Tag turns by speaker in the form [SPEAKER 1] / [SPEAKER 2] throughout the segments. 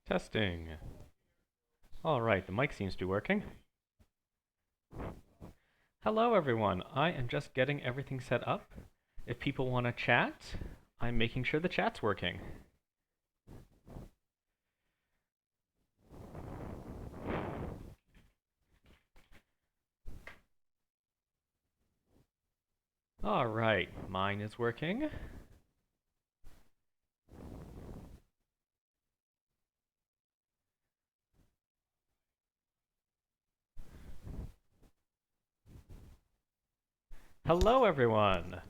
[SPEAKER 1] Testing. All right, the mic seems to be working. Hello, everyone. I am just getting everything set up. If people want to chat, I'm making sure the chat's working. All right, mine is working. Hello, everyone.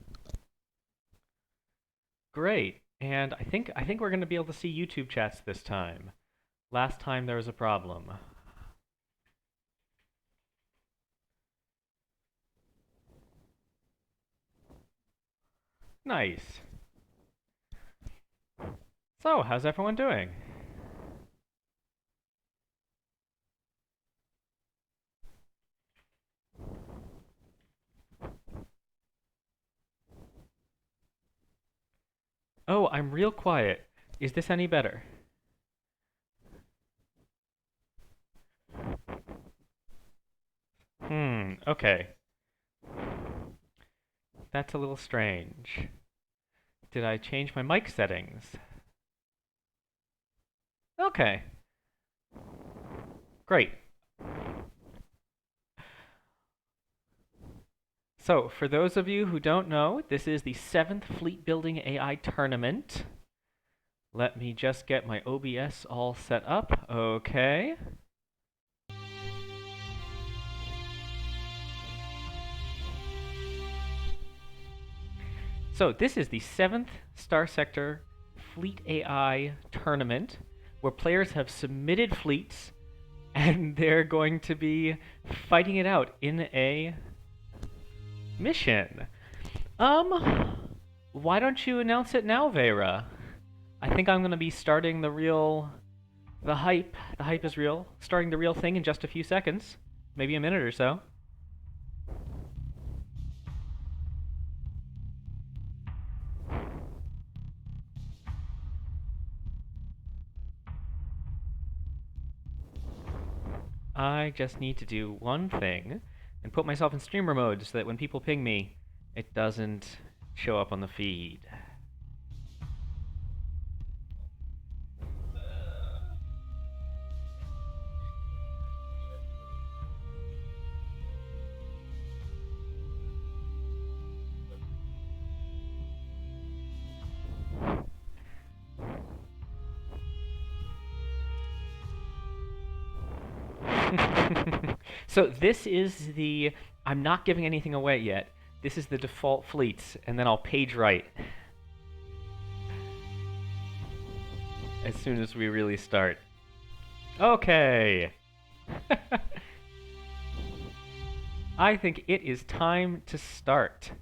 [SPEAKER 1] Great. And I think we're going to be able to see YouTube chats this time. Last time there was a problem. Nice. So, how's everyone doing? Oh, I'm real quiet. Is this any better? Okay. That's a little strange. Did I change my mic settings? Okay. Great. So, for those of you who don't know, this is the 7th Fleet Building AI Tournament. Let me just get my OBS all set up. Okay. So, this is the 7th Starsector Fleet AI Tournament, where players have submitted fleets, and they're going to be fighting it out in a mission. Why don't you announce it now, Vera? I think I'm going to be starting the hype. The hype is real. Starting the real thing in just a few seconds. Maybe a minute or so. I just need to do one thing and put myself in streamer mode so that when people ping me, it doesn't show up on the feed. So this is the, I'm not giving anything away yet. This is the default fleets, and then I'll page right as soon as we really start. Okay. I think it is time to start.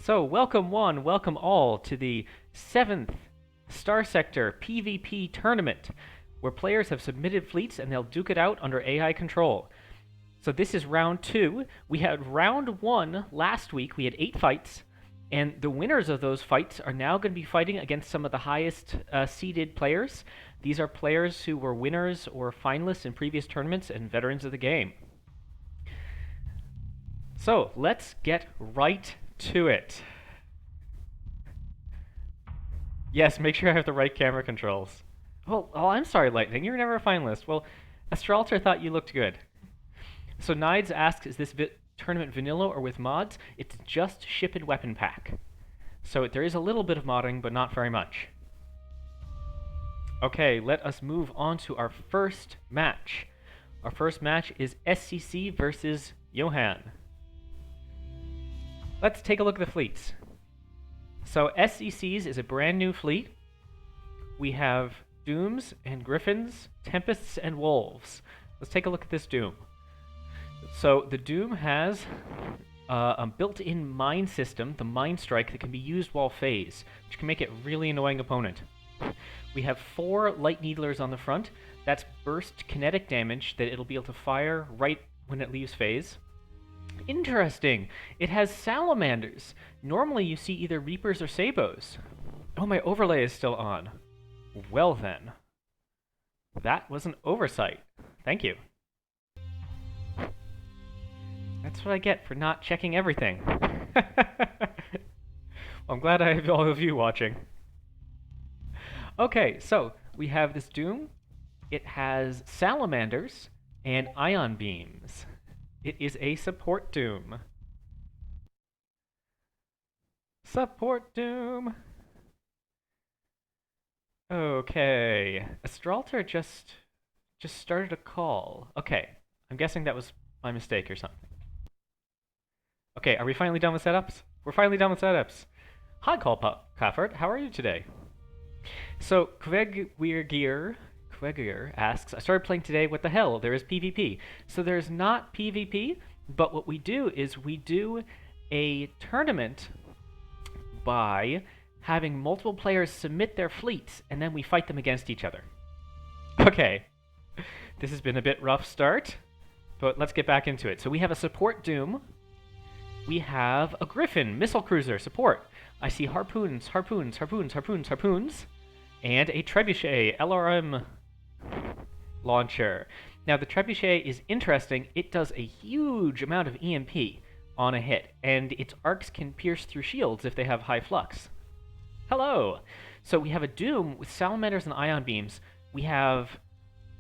[SPEAKER 1] So welcome one, welcome all to the 7th Starsector PvP tournament, where players have submitted fleets and they'll duke it out under AI control. So this is round 2. We had round 1 last week. We had 8 fights, and the winners of those fights are now going to be fighting against some of the highest seeded players. These are players who were winners or finalists in previous tournaments and veterans of the game. So let's get right to it. Yes, make sure I have the right camera controls. Oh, I'm sorry, Lightning. You were never a finalist. Well, Astralter thought you looked good. So Nides asks, is this tournament vanilla or with mods? It's just ship and weapon pack. So there is a little bit of modding, but not very much. Okay, let us move on to our first match. Our first match is SCC versus Johan. Let's take a look at the fleets. So SCC's is a brand new fleet. We have Dooms and Griffins, Tempests and Wolves. Let's take a look at this Doom. So the Doom has a built-in mine system, the Mine Strike, that can be used while phase, which can make it a really annoying opponent. We have 4 Light Needlers on the front. That's burst kinetic damage that it'll be able to fire right when it leaves phase. Interesting. It has Salamanders. Normally you see either Reapers or Sabos. Oh, my overlay is still on. Well then. That was an oversight. Thank you. That's what I get for not checking everything. I'm glad I have all of you watching. Okay, so we have this Doom. It has salamanders and ion beams. It is a support Doom. Support Doom. Okay, Astralter just started a call. Okay, I'm guessing that was my mistake or something. Okay, are we finally done with setups? We're finally done with setups. Hi, khoffart. How are you today? So, Quegir asks, I started playing today, what the hell? There is PvP. So there's not PvP, but what we do is we do a tournament by having multiple players submit their fleets, and then we fight them against each other. Okay, this has been a bit rough start, but let's get back into it. So we have a support Doom. We have a Griffin, missile cruiser, support. I see harpoons, and a Trebuchet LRM launcher. Now the Trebuchet is interesting. It does a huge amount of EMP on a hit, and its arcs can pierce through shields if they have high flux. Hello! So we have a Doom with salamanders and ion beams. We have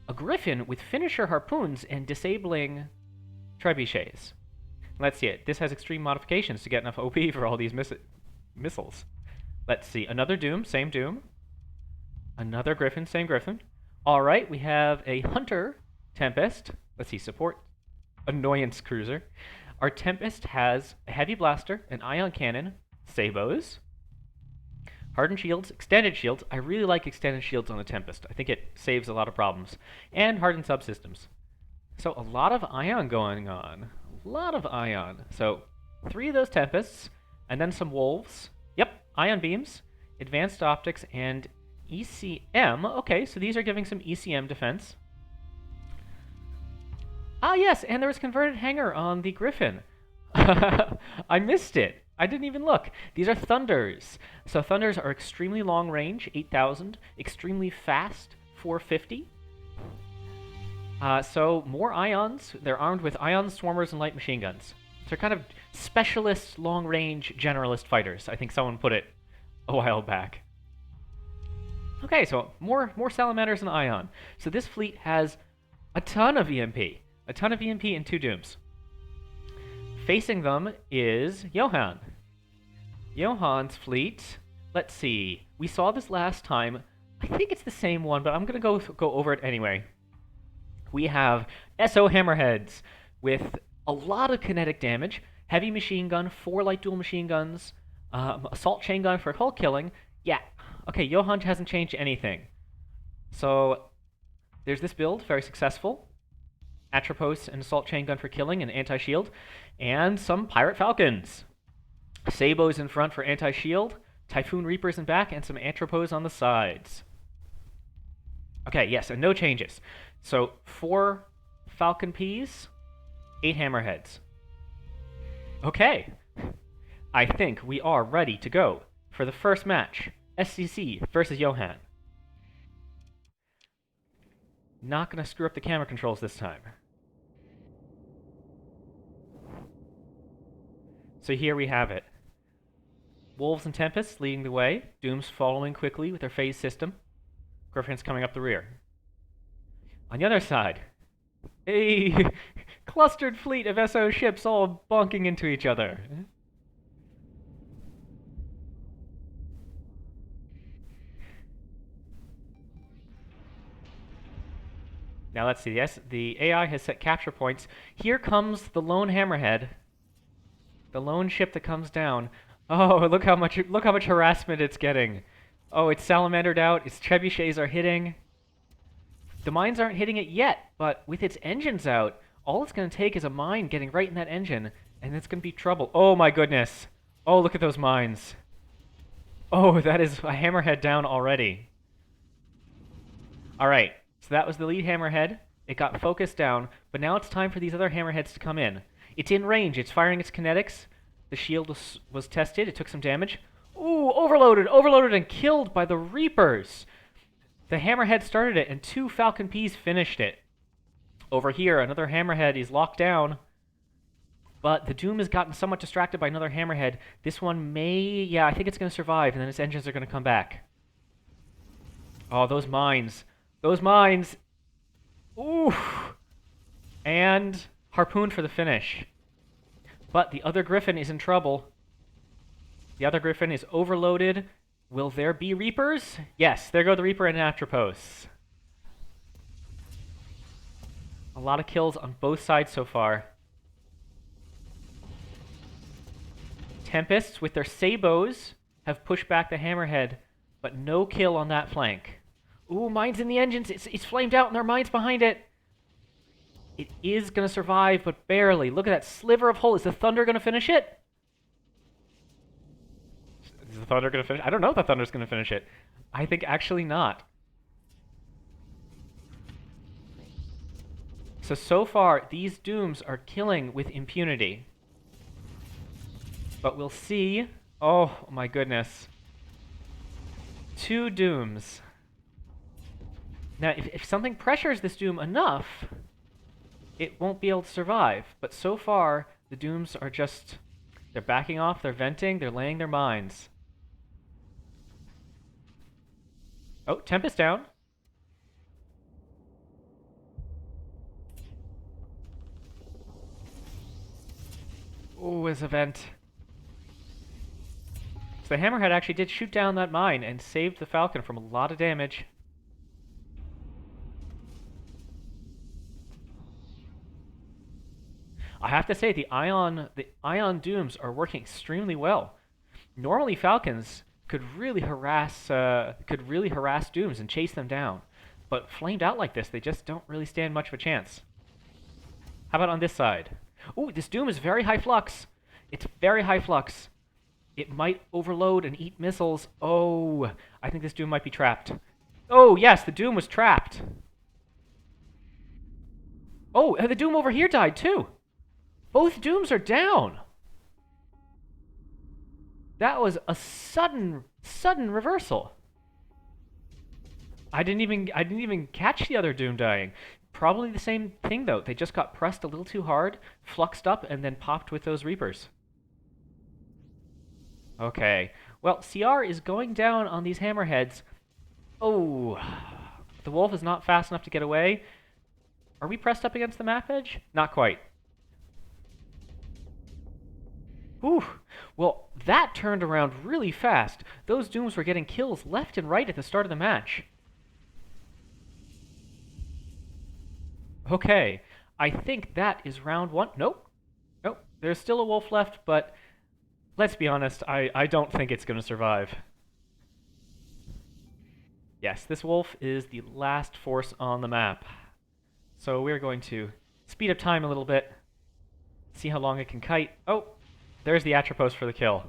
[SPEAKER 1] a Griffin with finisher harpoons and disabling Trebuchets. Let's see it. This has extreme modifications to get enough OP for all these missiles. Let's see. Another Doom, same Doom. Another Griffin, same Griffin. Alright, we have a Hunter Tempest. Let's see, support. Annoyance Cruiser. Our Tempest has a Heavy Blaster, an Ion Cannon, Sabos, Hardened Shields, Extended Shields. I really like Extended Shields on the Tempest. I think it saves a lot of problems. And Hardened Subsystems. So a lot of Ion going on. A lot of Ion. So 3 of those Tempests, and then some Wolves. Yep, Ion Beams, Advanced Optics, and ECM. Okay, so these are giving some ECM defense. Ah, yes, and there was converted hangar on the Griffin. I missed it. I didn't even look. These are Thunders. So Thunders are extremely long range, 8,000. Extremely fast, 450. So more Ions. They're armed with Ion Swarmers and light machine guns. They're kind of specialist, long-range, generalist fighters. I think someone put it a while back. Okay, so more salamanders and Ion. So this fleet has a ton of EMP. A ton of EMP and 2 Dooms. Facing them is Johan. Johan's fleet, let's see. We saw this last time. I think it's the same one, but I'm going to go over it anyway. We have SO Hammerheads with a lot of kinetic damage, heavy machine gun, 4 light dual machine guns, assault chain gun for hull killing. Yeah, okay, Johan hasn't changed anything. So there's this build, very successful. Atropos and assault chain gun for killing and anti-shield, and some Pirate Falcons. Sabos in front for anti-shield, Typhoon Reapers in back, and some Atropos on the sides. Okay, yes, and no changes. So 4 Falcon Ps, 8 Hammerheads. Okay, I think we are ready to go for the first match. SCC versus Johan. Not gonna screw up the camera controls this time. So here we have it. Wolves and Tempests leading the way. Dooms following quickly with their phase system. Griffins coming up the rear. On the other side, a clustered fleet of SO ships all bonking into each other. Now let's see. Yes, the AI has set capture points. Here comes the lone hammerhead. The lone ship that comes down. Oh, look how much harassment it's getting. Oh, it's salamandered out. Its trebuchets are hitting. The mines aren't hitting it yet, but with its engines out, all it's going to take is a mine getting right in that engine, and it's going to be trouble. Oh my goodness. Oh, look at those mines. Oh, that is a hammerhead down already. Alright, so that was the lead hammerhead. It got focused down, but now it's time for these other hammerheads to come in. It's in range. It's firing its kinetics. The shield was tested. It took some damage. Ooh, overloaded and killed by the Reapers. The Hammerhead started it, and 2 Falcon Peas finished it. Over here, another Hammerhead is locked down. But the Doom has gotten somewhat distracted by another Hammerhead. This one may... Yeah, I think it's going to survive, and then its engines are going to come back. Oh, those mines. Those mines! Ooh! And Harpoon for the finish. But the other Griffin is in trouble. The other Griffin is overloaded. Will there be Reapers? Yes, there go the Reaper and Atropos. A lot of kills on both sides so far. Tempests, with their Sabos, have pushed back the Hammerhead, but no kill on that flank. Ooh, mines in the engines. It's flamed out, and there are mines behind it. It is going to survive, but barely. Look at that sliver of hull. Is the Thunder going to finish it? Is the Thunder going to finish? I don't know if the Thunder's going to finish it. I think actually not. So far, these Dooms are killing with impunity. But we'll see. Oh, my goodness. 2 Dooms. Now, if something pressures this Doom enough, it won't be able to survive. But so far, the Dooms are just... They're backing off, they're venting, they're laying their mines. Oh, Tempest down. Oh, his event. So the Hammerhead actually did shoot down that mine and saved the Falcon from a lot of damage. I have to say, the Ion Dooms are working extremely well. Normally, Falcons could really harass Dooms and chase them down, but flamed out like this, they just don't really stand much of a chance. How about on this side? Ooh, this Doom is very high flux. It's very high flux. It might overload and eat missiles. Oh, I think this Doom might be trapped. Oh, yes, the Doom was trapped. Oh, and the Doom over here died too. Both Dooms are down. That was a sudden reversal. I didn't even catch the other Doom dying. Probably the same thing though. They just got pressed a little too hard, fluxed up, and then popped with those Reapers. Okay. Well, CR is going down on these Hammerheads. Oh, the Wolf is not fast enough to get away. Are we pressed up against the map edge? Not quite. Whew. Well, that turned around really fast. Those Dooms were getting kills left and right at the start of the match. Okay, I think that is round 1. Nope. Nope. There's still a Wolf left, but let's be honest, I don't think it's going to survive. Yes, this Wolf is the last force on the map. So we're going to speed up time a little bit, see how long it can kite. Oh, there's the Atropos for the kill.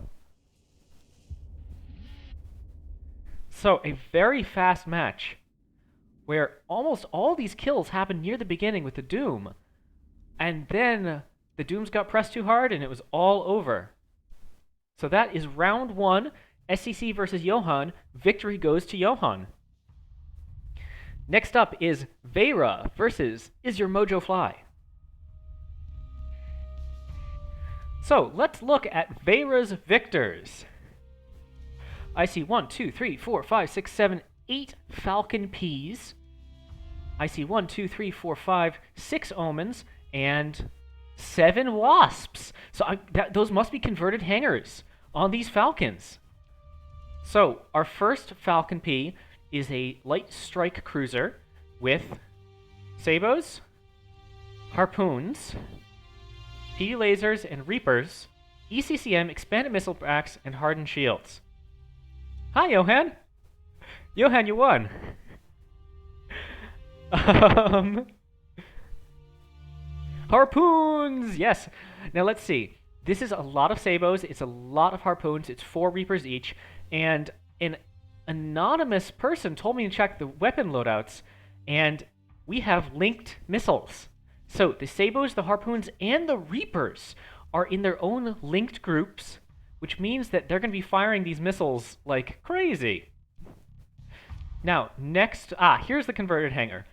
[SPEAKER 1] So, a very fast match, where almost all these kills happened near the beginning with the Doom, and then the Dooms got pressed too hard and it was all over. So that is round 1, SCC versus Johan. Victory goes to Johan. Next up is Vera versus Is Your Mojo Fly? So let's look at Vera's victors. I see 1, 2, 3, 4, 5, 6, 7, 8 Falcon Peas. I see 1, 2, 3, 4, 5, 6 Omens, and 7 Wasps. So those must be converted hangars on these Falcons. So our first Falcon P is a light strike cruiser with Sabos, Harpoons, P lasers and Reapers, ECCM, expanded missile packs, and hardened shields. Hi, Johan! Johan, you won! Harpoons! Yes! Now let's see. This is a lot of Sabos, it's a lot of Harpoons, it's 4 Reapers each, and an anonymous person told me to check the weapon loadouts, and we have linked missiles. So the Sabos, the Harpoons, and the Reapers are in their own linked groups, which means that they're going to be firing these missiles like crazy. Now, next, here's the converted hanger.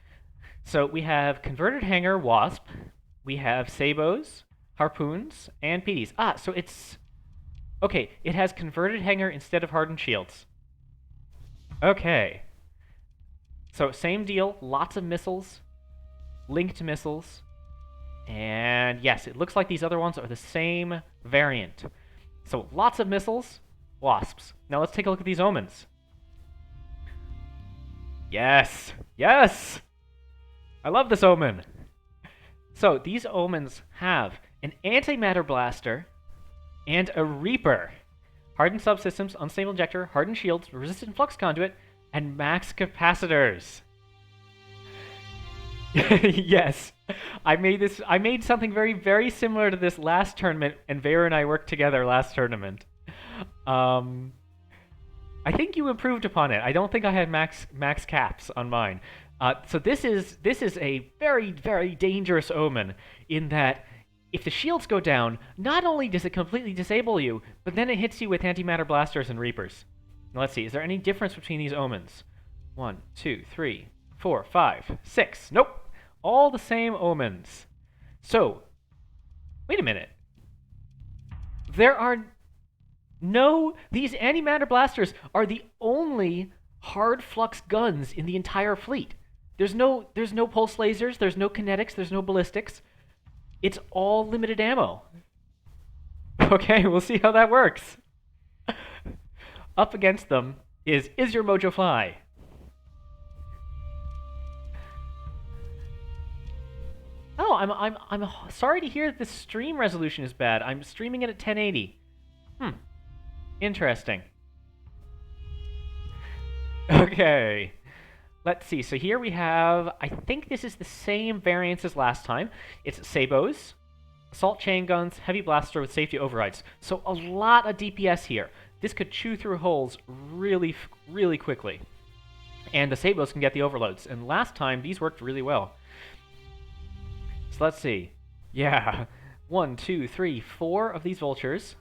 [SPEAKER 1] So we have converted hanger wasp, we have sabos, harpoons, and PDs. So it's okay. It has converted hanger instead of hardened shields. Okay. So same deal. Lots of missiles, linked missiles, and yes, it looks like these other ones are the same variant. So lots of missiles, wasps. Now let's take a look at these omens. Yes! Yes! I love this omen! So, these omens have an antimatter blaster and a reaper. Hardened subsystems, unstable injector, hardened shields, resistant flux conduit, and max capacitors. Yes. I made something very, very similar to this last tournament, and Vera and I worked together last tournament. I think you improved upon it. I don't think I had max caps on mine. So this is a very, very dangerous omen in that if the shields go down, not only does it completely disable you, but then it hits you with antimatter blasters and reapers. Now let's see, is there any difference between these omens? 1, 2, 3, 4, 5, 6. Nope. All the same omens. So, wait a minute. These antimatter blasters are the only hard flux guns in the entire fleet. There's no pulse lasers, there's no kinetics, there's no ballistics. It's all limited ammo. Okay, we'll see how that works. Up against them is your mojo fly? Oh, I'm sorry to hear that the stream resolution is bad. I'm streaming it at 1080. Interesting. Okay. Let's see. So here we have, I think this is the same variance as last time. It's sabos, assault chain guns, heavy blaster with safety overrides. So a lot of DPS here. This could chew through holes really, really quickly. And the sabos can get the overloads. And last time, these worked really well. So let's see. Yeah. 1, 2, 3, 4 of these vultures.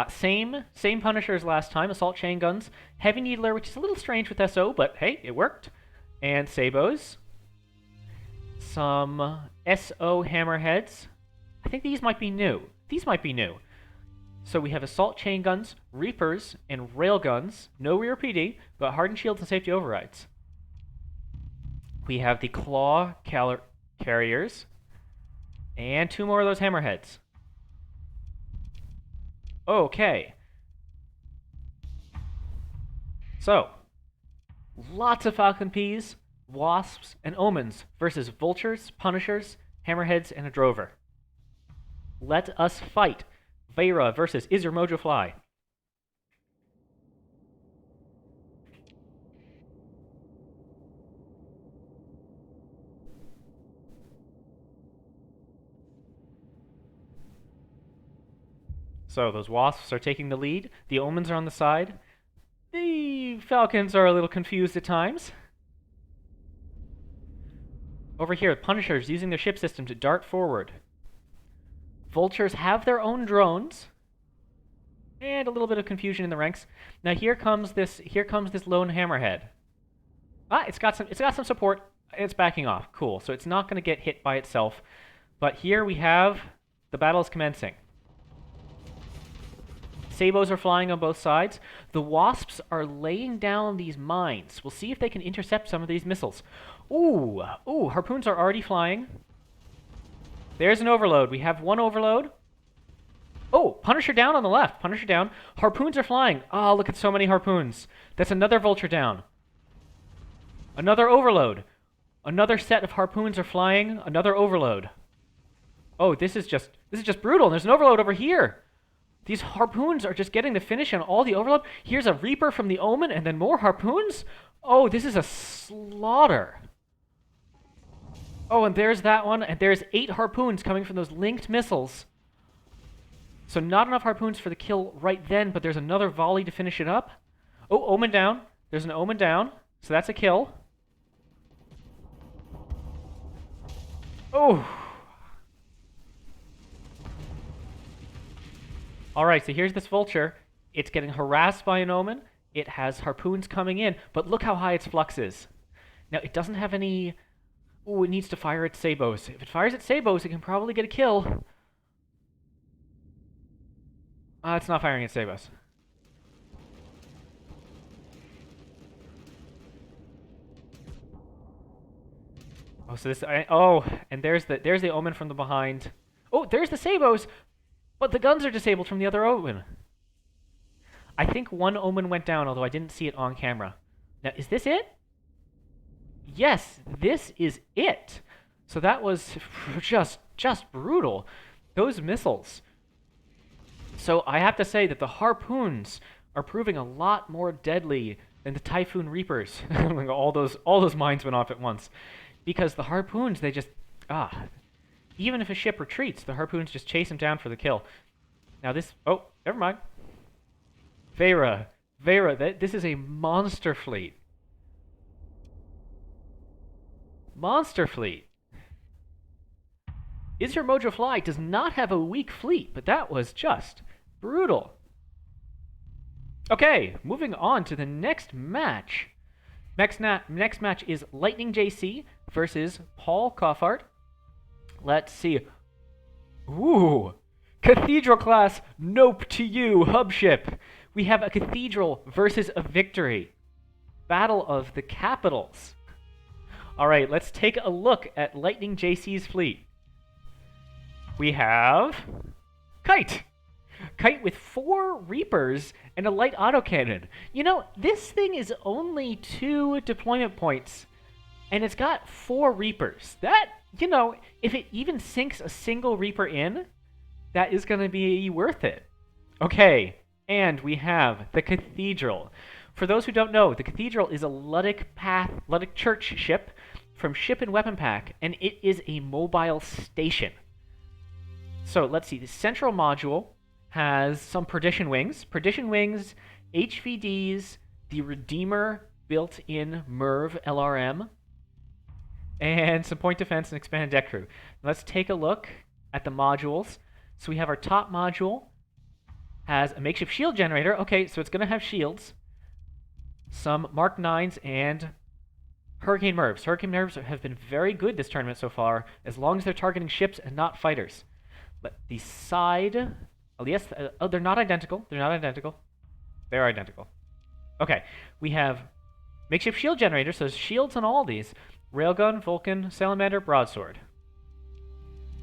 [SPEAKER 1] Same Punisher as last time, assault chain guns, heavy needler, which is a little strange with SO, but hey, it worked, and sabos. Some SO hammerheads. I think these might be new. So we have assault chain guns, reapers, and railguns. No rear PD, but hardened shields and safety overrides. We have the claw carriers, and 2 more of those hammerheads. Okay. So, lots of Falcon Peas, Wasps, and Omens versus Vultures, Punishers, Hammerheads, and a Drover. Let us fight. Vera versus Is Your Mojo Fly? So those Wasps are taking the lead. The Omens are on the side. The Falcons are a little confused at times. Over here, Punishers using their ship system to dart forward. Vultures have their own drones. And a little bit of confusion in the ranks. Now here comes this lone hammerhead. It's got some support. It's backing off. Cool. So it's not going to get hit by itself. But here we have the battle is commencing. Sabos are flying on both sides. The Wasps are laying down these mines. We'll see if they can intercept some of these missiles. Ooh, harpoons are already flying. There's an overload. We have 1 overload. Oh, Punisher down on the left. Punisher down. Harpoons are flying. Oh, look at so many harpoons. That's another Vulture down. Another overload. Another set of harpoons are flying. Another overload. Oh, this is just brutal. There's an overload over here. These harpoons are just getting the finish on all the overload. Here's a Reaper from the Omen, and then more harpoons? Oh, this is a slaughter. Oh, and there's that one, and there's 8 harpoons coming from those linked missiles. So not enough harpoons for the kill right then, but there's another volley to finish it up. Oh, Omen down. There's an Omen down, so that's a kill. Oh. Alright, so here's this Vulture. It's getting harassed by an Omen. It has harpoons coming in, but look how high its flux is. Now, it doesn't have any... Ooh, it needs to fire its sabos. If it fires its sabos, it can probably get a kill. It's not firing its sabos. Oh, so this... and there's the omen from the behind. Oh, there's the sabos! But the guns are disabled from the other omen. I think one omen went down, although I didn't see it on camera. Now, is this it? Yes, this is it. So that was just brutal. Those missiles. So I have to say that the harpoons are proving a lot more deadly than the Typhoon Reapers. all those mines went off at once. Because the harpoons, they just... even if a ship retreats, the harpoons just chase him down for the kill. Now this... Oh, never mind. Vera, this is a monster fleet. Monster fleet. Is Your Mojo Fly does not have a weak fleet, but that was just brutal. Okay, moving on to the next match. Next match is Lightning JC versus Paul Khoffart. Let's see. Ooh, Cathedral class, nope to you, hub ship. We have a Cathedral versus a Victory. Battle of the Capitals. All right, let's take a look at Lightning JC's fleet. We have Kite. Kite with 4 Reapers and a light autocannon. You know, this thing is only 2 deployment points, and it's got 4 Reapers. That, you know, if it even sinks a single Reaper in, that is going to be worth it. Okay, and we have the Cathedral. For those who don't know, the Cathedral is a Luddic Church ship from Ship and Weapon Pack, and it is a mobile station. So let's see, the central module has some Perdition Wings. Perdition Wings, HVDs, the Redeemer built-in MERV LRM, and some point defense and expanded deck crew. Let's take a look at the modules. So we have our top module, has a makeshift shield generator. Okay, so it's going to have shields. Some Mark 9s and Hurricane MERVs. Hurricane MERVs have been very good this tournament so far, as long as they're targeting ships and not fighters. But the side... Oh, yes, they're not identical. They're not identical. They're identical. Okay, we have makeshift shield generator, so there's shields on all these. Railgun, Vulcan, Salamander, Broadsword.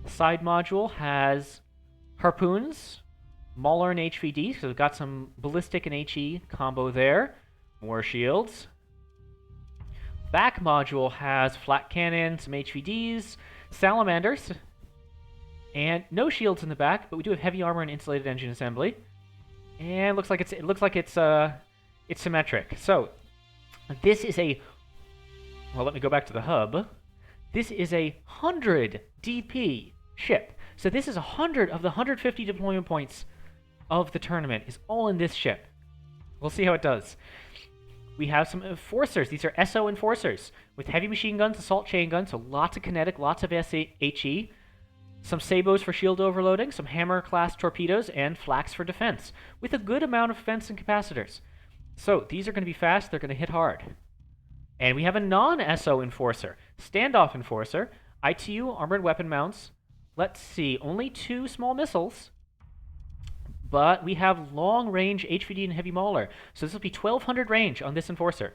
[SPEAKER 1] Side module has harpoons, Mauler and HVD, so we've got some ballistic and HE combo there. More shields. Back module has flat cannon, some HVDs, Salamanders, and no shields in the back, but we do have heavy armor and insulated engine assembly. And it looks like it's symmetric. So this is a... Well, let me go back to the hub. This is a 100 DP ship. So this is 100 of the 150 deployment points of the tournament is all in this ship. We'll see how it does. We have some enforcers. These are SO enforcers with heavy machine guns, assault chain guns, so lots of kinetic, lots of HE. Some sabos for shield overloading, some hammer-class torpedoes, and flax for defense, with a good amount of fence and capacitors. So these are going to be fast, they're going to hit hard. And we have a non-SO enforcer, standoff enforcer, ITU, armored weapon mounts. Let's see, only 2 small missiles, but we have long-range HVD and heavy mauler. So this will be 1200 range on this enforcer.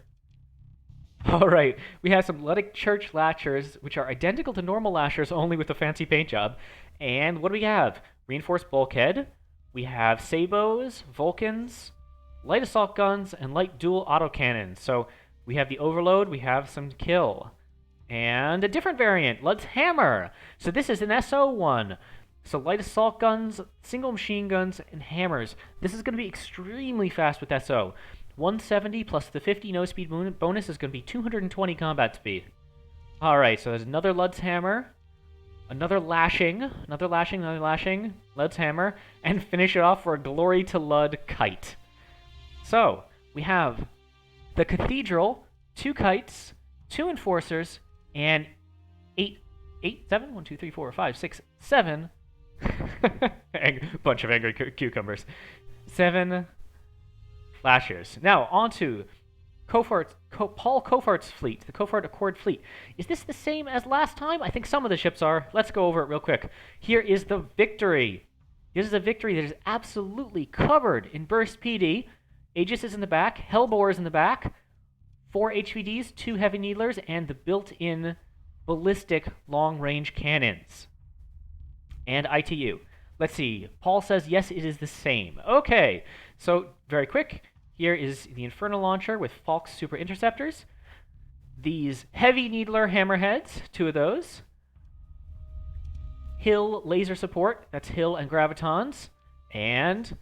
[SPEAKER 1] All right, we have some Luddic Church Lashers, which are identical to normal Lashers, only with a fancy paint job. And what do we have? Reinforced bulkhead. We have sabos, Vulcans, light assault guns, and light dual autocannons. So we have the overload, we have some kill. And a different variant, Lud's Hammer. So this is an SO one. So light assault guns, single machine guns, and hammers. This is going to be extremely fast with SO. 170 plus the 50 no-speed bonus is going to be 220 combat speed. Alright, so there's another Lud's Hammer, another lashing, another lashing, Lud's Hammer, and finish it off for a Glory to Lud Kite. So, we have the Cathedral, 2 kites, 2 enforcers, and 7? 1, 2, 3, 4, 5, 6, 7. Bunch of angry cucumbers. 7 Lashers. Now, on to Paul Khoffart's fleet, the Khoffart Accord fleet. Is this the same as last time? I think some of the ships are. Let's go over it real quick. Here is the Victory. This is a Victory that is absolutely covered in burst PD. Aegis is in the back. Hellbore is in the back. 4 HVDs, 2 Heavy Needlers, and the built-in ballistic long-range cannons. And ITU. Let's see. Paul says, yes, it is the same. Okay. So, very quick. Here is the Inferno Launcher with Falk's Super Interceptors. These Heavy Needler Hammerheads, 2 of those. Hill Laser Support, that's Hill and Gravitons. And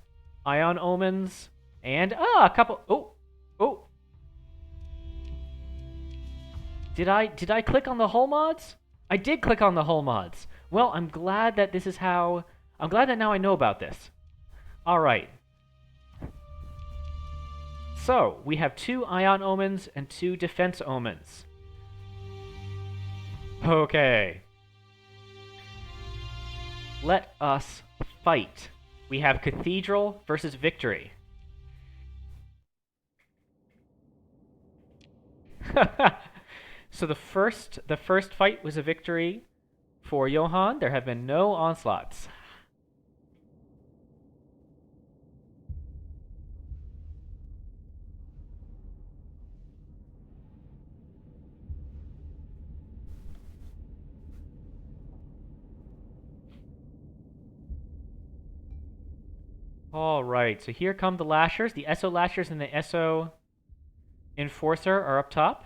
[SPEAKER 1] Ion Omens. And, a couple... Oh! Did I click on the hull mods? I did click on the hull mods. Well, I'm glad that this is how... I'm glad that now I know about this. Alright. So, we have 2 Ion Omens and 2 Defense Omens. Okay. Let us fight. We have Cathedral versus Victory. So the first fight was a victory for Johan. There have been no onslaughts. Alright, so here come the Lashers. The SO Lashers and the SO Enforcer are up top.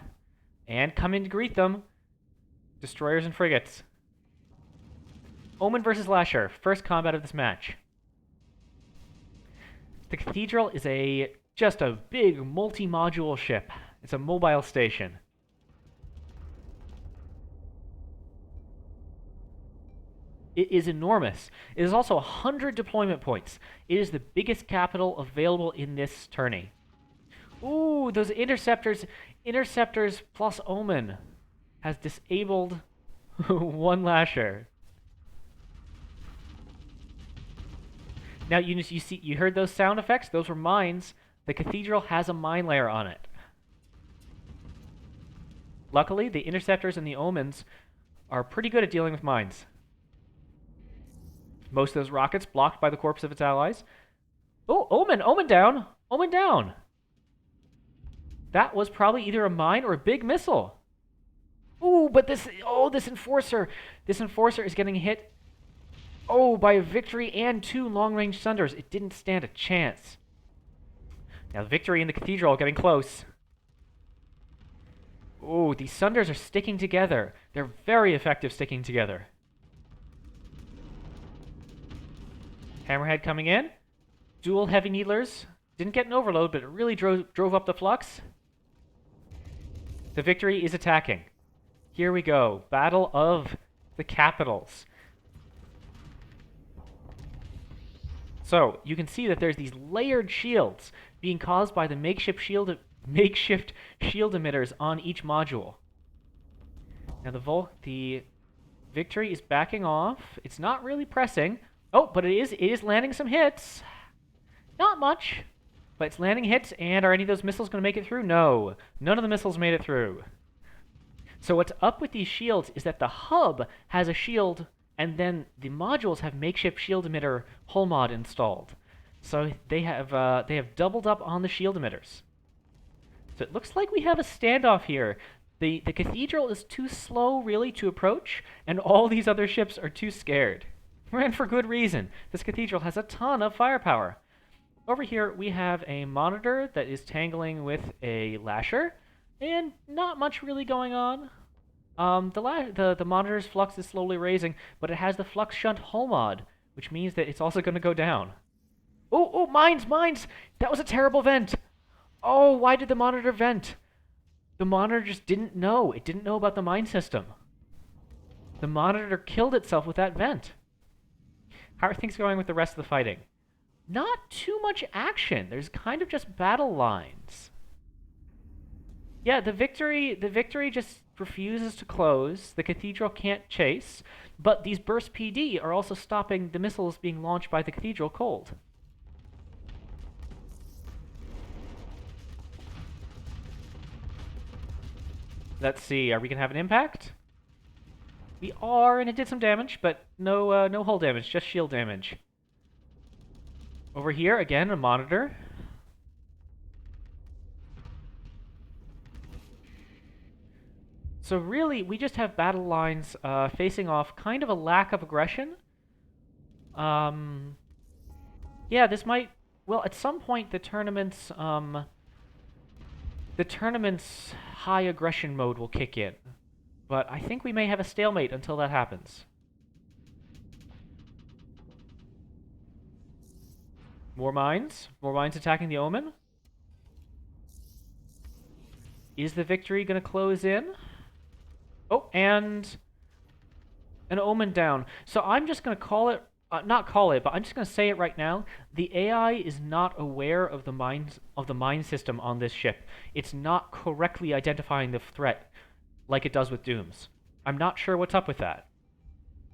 [SPEAKER 1] And coming to greet them, Destroyers and Frigates. Omen versus Lasher, first combat of this match. The Cathedral is just a big multi-module ship. It's a mobile station. It is enormous. It is also 100 deployment points. It is the biggest capital available in this tourney. Ooh, those interceptors. Interceptors plus Omen has disabled 1 Lasher. Now you heard those sound effects? Those were mines. The Cathedral has a mine layer on it. Luckily, the Interceptors and the Omens are pretty good at dealing with mines. Most of those rockets blocked by the corpse of its allies. Oh, Omen! Omen down! Omen down! That was probably either a mine or a big missile. Ooh, but this Enforcer is getting hit, by a Victory and 2 long-range Sunders. It didn't stand a chance. Now, the Victory and the Cathedral are getting close. Ooh, these Sunders are sticking together. They're very effective sticking together. Hammerhead coming in. Dual Heavy Needlers. Didn't get an overload, but it really drove up the flux. The Victory is attacking. Here we go. Battle of the Capitals. So, you can see that there's these layered shields being caused by the makeshift shield emitters on each module. Now the Victory is backing off. It's not really pressing. Oh, but it is landing some hits. Not much. But it's landing hits, and are any of those missiles going to make it through? No. None of the missiles made it through. So what's up with these shields is that the hub has a shield, and then the modules have makeshift shield emitter hull mod installed. So they have doubled up on the shield emitters. So it looks like we have a standoff here. The Cathedral is too slow, really, to approach, and all these other ships are too scared. And for good reason. This Cathedral has a ton of firepower. Over here, we have a Monitor that is tangling with a Lasher, and not much really going on. The Monitor's flux is slowly raising, but it has the Flux Shunt hull mod, which means that it's also going to go down. Oh, mines! That was a terrible vent! Oh, why did the Monitor vent? The Monitor just didn't know. It didn't know about the mine system. The Monitor killed itself with that vent. How are things going with the rest of the fighting? Not too much action. There's kind of just battle lines. Yeah, the Victory just refuses to close. The Cathedral can't chase, but these burst PD are also stopping the missiles being launched by the Cathedral cold. Let's see, are we gonna have an impact? We are, and it did some damage, but no hull damage, just shield damage. Over here, again, a monitor. So really, we just have battle lines facing off kind of a lack of aggression. Yeah, this might... Well, at some point, the tournament's high aggression mode will kick in. But I think we may have a stalemate until that happens. More mines. More mines attacking the Omen. Is the victory going to close in? Oh, and an Omen down. So I'm just going to call it, not call it, but I'm just going to say it right now. The AI is not aware of the mine system on this ship. It's not correctly identifying the threat like it does with Dooms. I'm not sure what's up with that.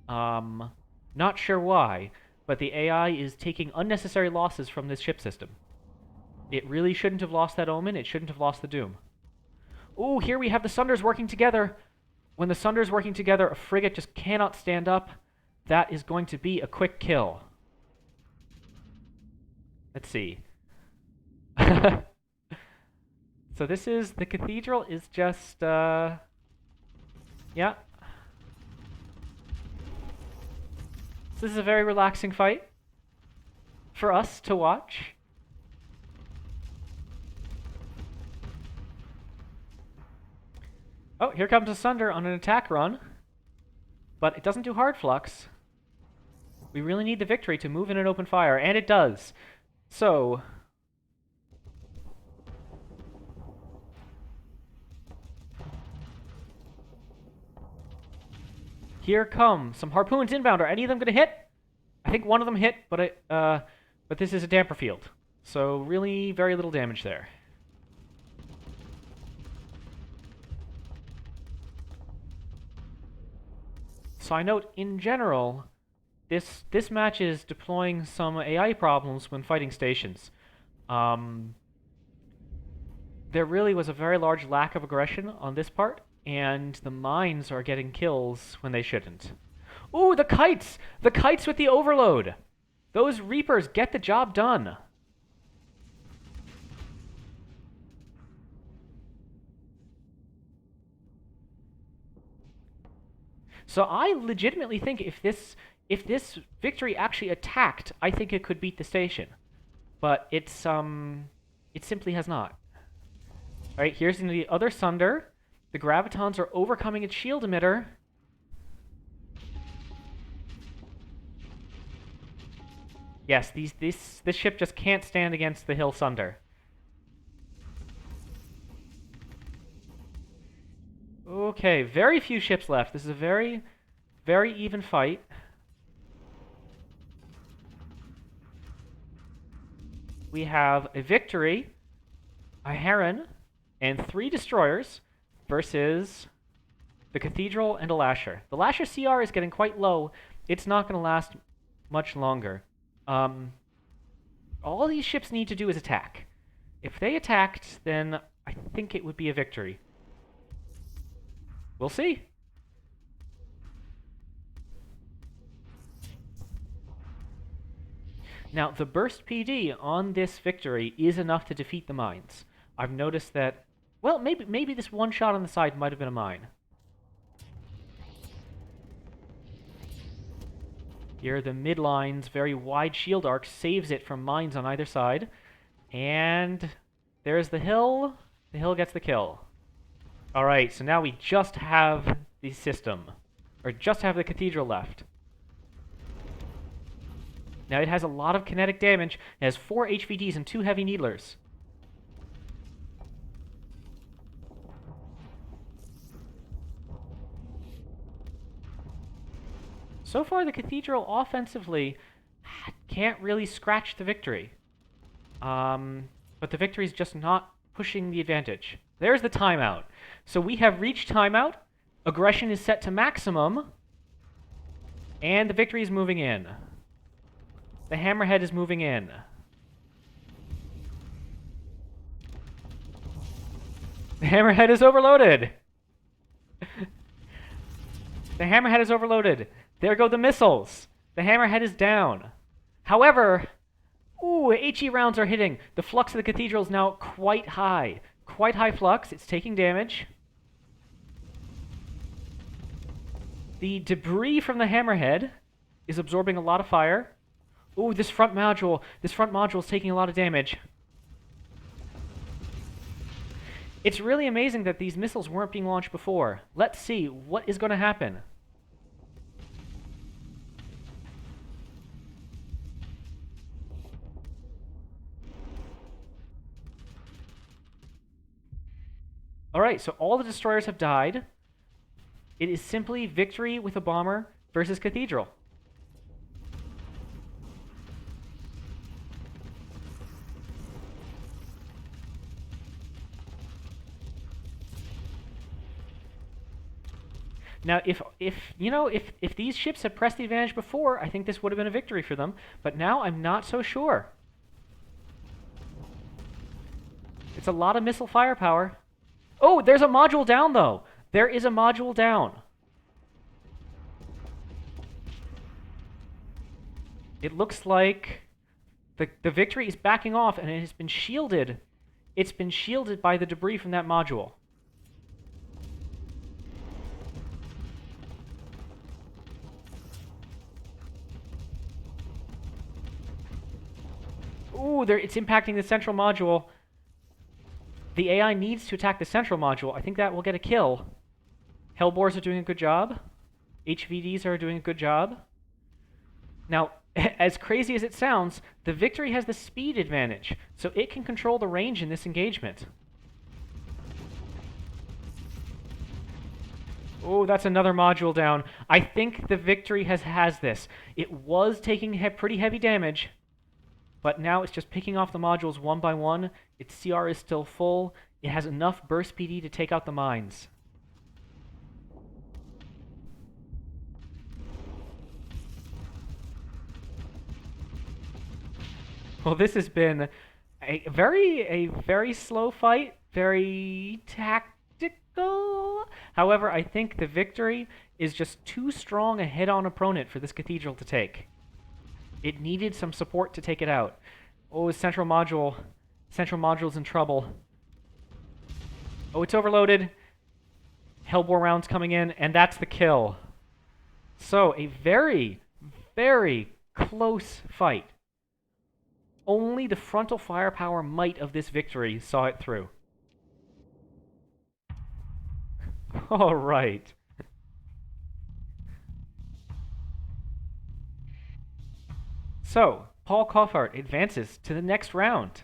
[SPEAKER 1] Not sure why, but the AI is taking unnecessary losses from this ship system. It really shouldn't have lost that Omen. It shouldn't have lost the Doom. Ooh, here we have the Sunders working together. When the Sunders working together, a frigate just cannot stand up. That is going to be a quick kill. Let's see. So this is... The Cathedral is just... Yeah. This is a very relaxing fight for us to watch. Oh, here comes a Sunder on an attack run. But it doesn't do hard flux. We really need the victory to move in an open fire, and it does. So... Here come some harpoons inbound. Are any of them going to hit? I think one of them hit, but this is a damper field. So really very little damage there. So I note, in general, this match is deploying some AI problems when fighting stations. There really was a very large lack of aggression on this part, and the mines are getting kills when they shouldn't. Ooh, the kites! The kites with the overload! Those Reapers get the job done! So I legitimately think if this victory actually attacked, I think it could beat the station. But it simply has not. Alright, here's the other Sunder. The Gravitons are overcoming its shield emitter. Yes, this ship just can't stand against the Hill Sunder. Okay, very few ships left. This is a very, very even fight. We have a victory, a Heron, and 3 destroyers versus the Cathedral and a Lasher. The Lasher CR is getting quite low. It's not going to last much longer. All these ships need to do is attack. If they attacked, then I think it would be a victory. We'll see. Now, the burst PD on this victory is enough to defeat the mines. I've noticed that, well, maybe this one shot on the side might have been a mine. Here, the mid line's very wide shield arc saves it from mines on either side. And there's the hill. The hill gets the kill. Alright, so now we just have the system. Or just have the Cathedral left. Now it has a lot of kinetic damage. It has 4 HVDs and 2 heavy needlers. So far, the Cathedral offensively can't really scratch the victory. But the victory's just not pushing the advantage. There's the timeout. So we have reached timeout. Aggression is set to maximum. And the victory is moving in. The Hammerhead is moving in. The Hammerhead is overloaded. The hammerhead is overloaded. There go the missiles. The hammerhead is down. However, ooh, HE rounds are hitting. The flux of the cathedral is now quite high. Quite high flux. It's taking damage. The debris from the hammerhead is absorbing a lot of fire. Ooh, this front module is taking a lot of damage. It's really amazing that these missiles weren't being launched before. Let's see what is going to happen. Alright, so all the destroyers have died. It is simply victory with a bomber versus Cathedral. Now, if these ships had pressed the advantage before, I think this would have been a victory for them. But now I'm not so sure. It's a lot of missile firepower. Oh, there's a module down, though. There is a module down. It looks like the victory is backing off, and it has been shielded. It's been shielded by the debris from that module. Ooh, it's impacting the central module. The AI needs to attack the central module. I think that will get a kill. Hellbores are doing a good job. HVDs are doing a good job. Now, as crazy as it sounds, the victory has the speed advantage, so it can control the range in this engagement. Oh, that's another module down. I think the victory has this. It was taking pretty heavy damage, but now it's just picking off the modules one by one. Its CR is still full. It has enough burst PD to take out the mines. Well, this has been a very slow fight, very tactical. However, I think the victory is just too strong a head-on opponent for this Cathedral to take. It needed some support to take it out. Oh, central module's in trouble. Oh, it's overloaded. Hellbore rounds coming in, and that's the kill. So, a very, very close fight. Only the frontal firepower might of this victory saw it through. All right. So, Paul Khoffart advances to the next round.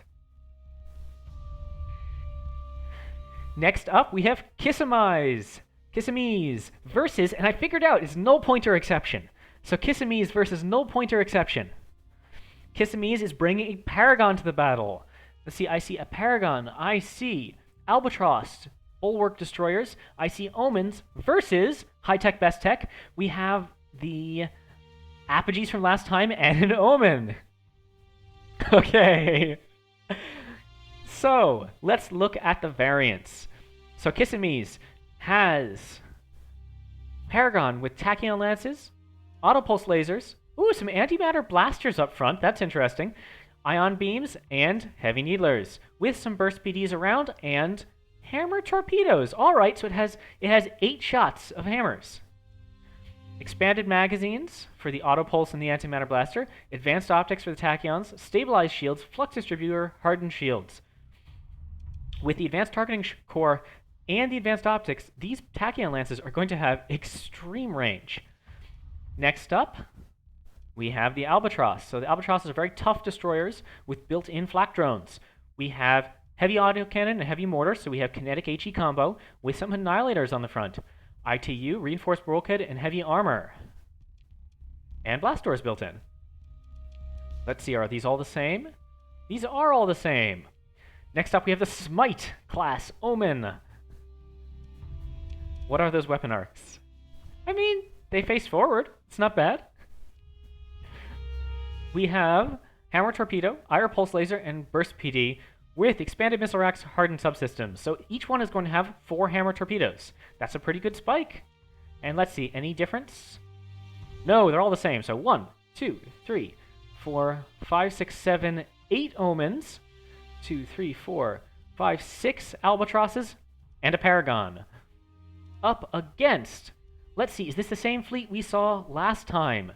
[SPEAKER 1] Next up, we have Kisumese versus, and I figured out, it's Nullpointer exception. So Kisumese versus Nullpointer exception. Kisumese is bringing a Paragon to the battle. Let's see, I see a Paragon. I see Albatross, Bulwark Destroyers. I see Omens versus High Tech Best Tech. We have the Apogees from last time and an Omen. Okay. So, let's look at the variants. So Kisumese has Paragon with Tachyon Lances, Autopulse Lasers, ooh, some antimatter blasters up front. That's interesting. Ion beams and heavy needlers with some burst PDs around and hammer torpedoes. All right, so it has 8 shots of hammers. Expanded magazines for the Autopulse and the antimatter blaster. Advanced optics for the tachyons. Stabilized shields. Flux distributor. Hardened shields. With the advanced targeting core and the advanced optics, these tachyon lances are going to have extreme range. Next up, we have the Albatross. So the Albatrosses are very tough destroyers with built-in flak drones. We have heavy autocannon and heavy mortar, so we have kinetic HE combo with some annihilators on the front. ITU, reinforced bulkhead, and heavy armor. And blast doors built in. Let's see, are these all the same? These are all the same. Next up, we have the Smite class Omen. What are those weapon arcs? I mean, they face forward. It's not bad. We have Hammer Torpedo, Ire Pulse Laser, and Burst PD with expanded missile racks, hardened subsystems. So each one is going to have 4 Hammer Torpedoes. That's a pretty good spike. And let's see, any difference? No, they're all the same. So 1, 2, 3, 4, 5, 6, 7, 8 omens. 2, 3, 4, 5, 6 albatrosses, and a paragon. Up against, let's see, is this the same fleet we saw last time?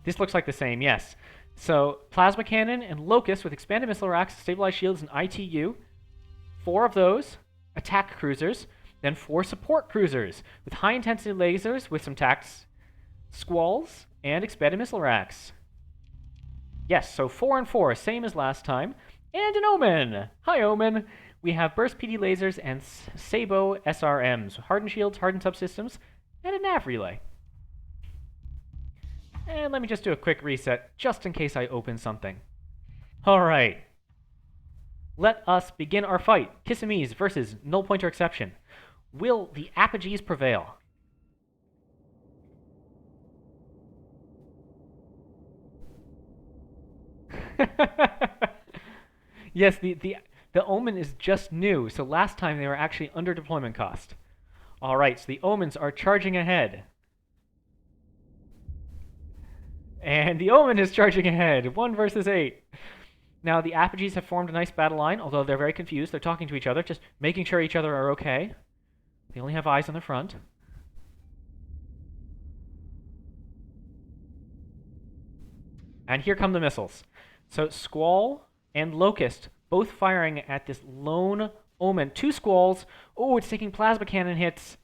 [SPEAKER 1] This looks like the same, yes. So, plasma cannon and locust with expanded missile racks, stabilized shields, and ITU. 4 of those, attack cruisers. Then 4 support cruisers with high-intensity lasers with some tacks, squalls, and expanded missile racks. Yes, so 4 and 4, same as last time. And an Omen! Hi, Omen! We have Burst PD lasers and Sabo SRMs, hardened shields, hardened subsystems, and a nav relay. And let me just do a quick reset, just in case I open something. Alright. Let us begin our fight. Kisum versus Nullpointer Exception. Will the apogees prevail? Yes, the Omen is just new, so last time they were actually under deployment cost. Alright, so the Omens are charging ahead. And the Omen is charging ahead, 1 versus 8. Now, the apogees have formed a nice battle line, although they're very confused. They're talking to each other, just making sure each other are okay. They only have eyes on the front. And here come the missiles. So Squall and Locust both firing at this lone Omen. 2 Squalls. Oh, it's taking plasma cannon hits.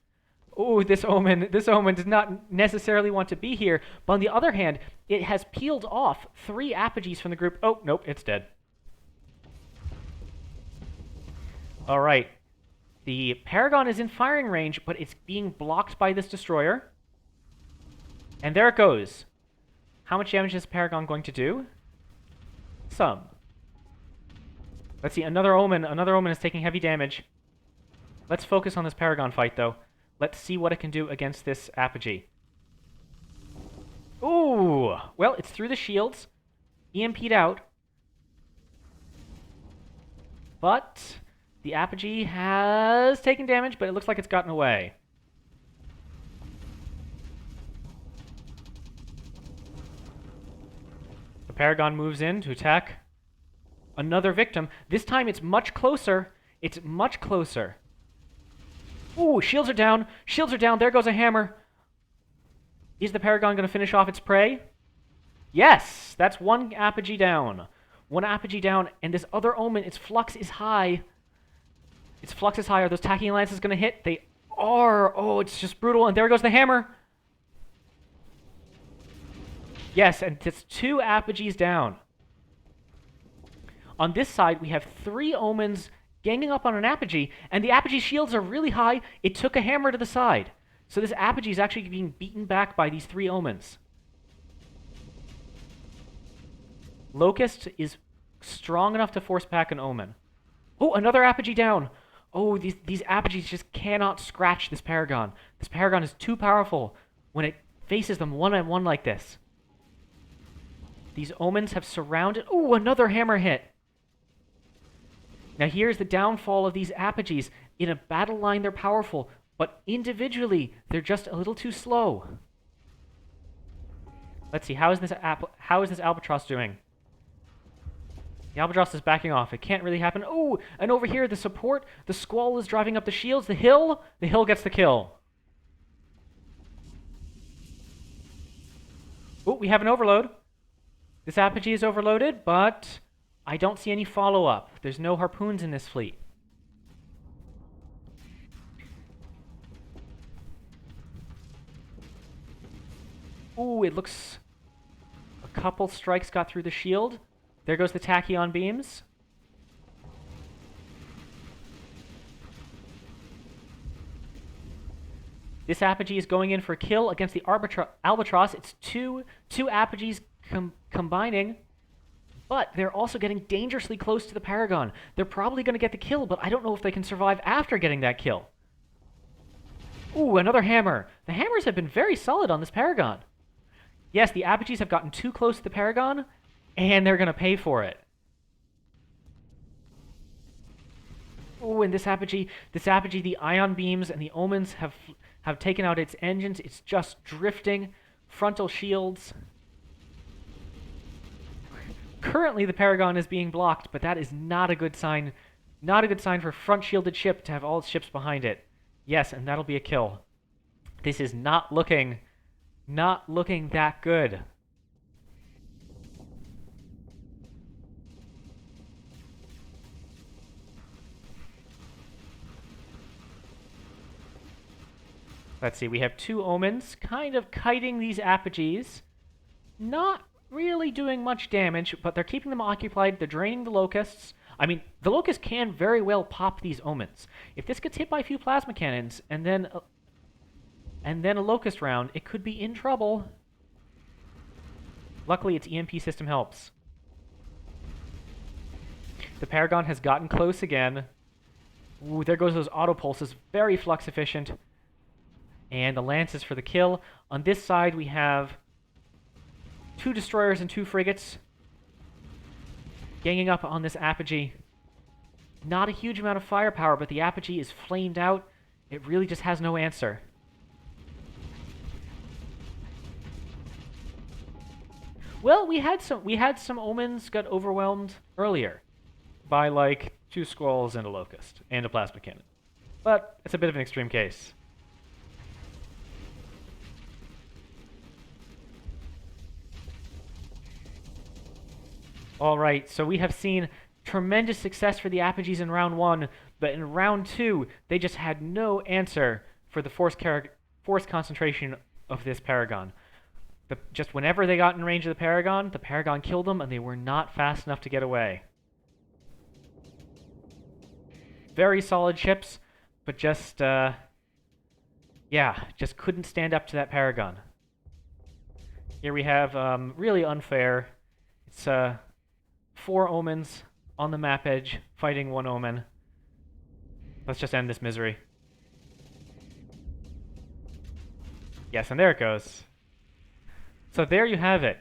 [SPEAKER 1] Oh, this Omen does not necessarily want to be here. But on the other hand, it has peeled off 3 apogees from the group. Oh, nope, it's dead. All right. The Paragon is in firing range, but it's being blocked by this destroyer. And there it goes. How much damage is Paragon going to do? Some. Let's see, another Omen is taking heavy damage. Let's focus on this Paragon fight, though. Let's see what it can do against this apogee. Ooh! Well, it's through the shields. EMP'd out. But the apogee has taken damage, but it looks like it's gotten away. The Paragon moves in to attack another victim. This time it's much closer. It's much closer. Ooh, shields are down. Shields are down. There goes a hammer. Is the Paragon going to finish off its prey? Yes! That's 1 apogee down. 1 apogee down, and this other Omen, its flux is high. Its flux is high. Are those tacking lances going to hit? They are. Oh, it's just brutal. And there goes the hammer. Yes, and it's 2 apogees down. On this side, we have 3 Omens ganging up on an apogee, and the apogee shields are really high. It took a hammer to the side. So this apogee is actually being beaten back by these 3 Omens. Locust is strong enough to force back an Omen. Oh, another apogee down. Oh, these apogees just cannot scratch this Paragon. This Paragon is too powerful when it faces them one-on-one like this. These Omens have surrounded... Oh, another hammer hit. Now here's the downfall of these apogees. In a battle line, they're powerful, but individually, they're just a little too slow. Let's see, how is this Albatross doing? The Albatross is backing off. It can't really happen. Oh, and over here, the support, the Squall is driving up the shields. The Hill gets the kill. Oh, we have an overload. This apogee is overloaded, but I don't see any follow-up. There's no harpoons in this fleet. Ooh, it looks... A couple strikes got through the shield. There goes the tachyon beams. This apogee is going in for a kill against the Albatross. It's two apogees combining, but they're also getting dangerously close to the Paragon. They're probably going to get the kill, but I don't know if they can survive after getting that kill. Ooh, another hammer. The hammers have been very solid on this Paragon. Yes, the apogees have gotten too close to the Paragon, and they're going to pay for it. Ooh, and this apogee, the ion beams and the omens have taken out its engines. It's just drifting. Frontal shields. Currently, the Paragon is being blocked, but that is not a good sign. Not a good sign for front shielded ship to have all its ships behind it. Yes, and that'll be a kill. This is not looking that good. Let's see, we have 2 Omens kind of kiting these Apogees. Not really doing much damage, but they're keeping them occupied. They're draining the Locusts. I mean, the Locusts can very well pop these Omens. If this gets hit by a few Plasma Cannons, and then a Locust round, it could be in trouble. Luckily, its EMP system helps. The Paragon has gotten close again. Ooh, there goes those auto pulses. Very flux efficient. And the Lances for the kill. On this side, we have 2 destroyers and 2 frigates ganging up on this Apogee. Not a huge amount of firepower, but the Apogee is flamed out. It really just has no answer. Well, we had some Omens got overwhelmed earlier by like 2 Squalls and a Locust and a Plasma Cannon. But it's a bit of an extreme case. Alright, so we have seen tremendous success for the Apogees in round 1, but in round 2, they just had no answer for the force concentration of this Paragon. Just whenever they got in range of the Paragon killed them, and they were not fast enough to get away. Very solid ships, but just, yeah, just couldn't stand up to that Paragon. Here we have, really unfair. It's, 4 Omens on the map edge, fighting 1 Omen. Let's just end this misery. Yes, and there it goes. So there you have it.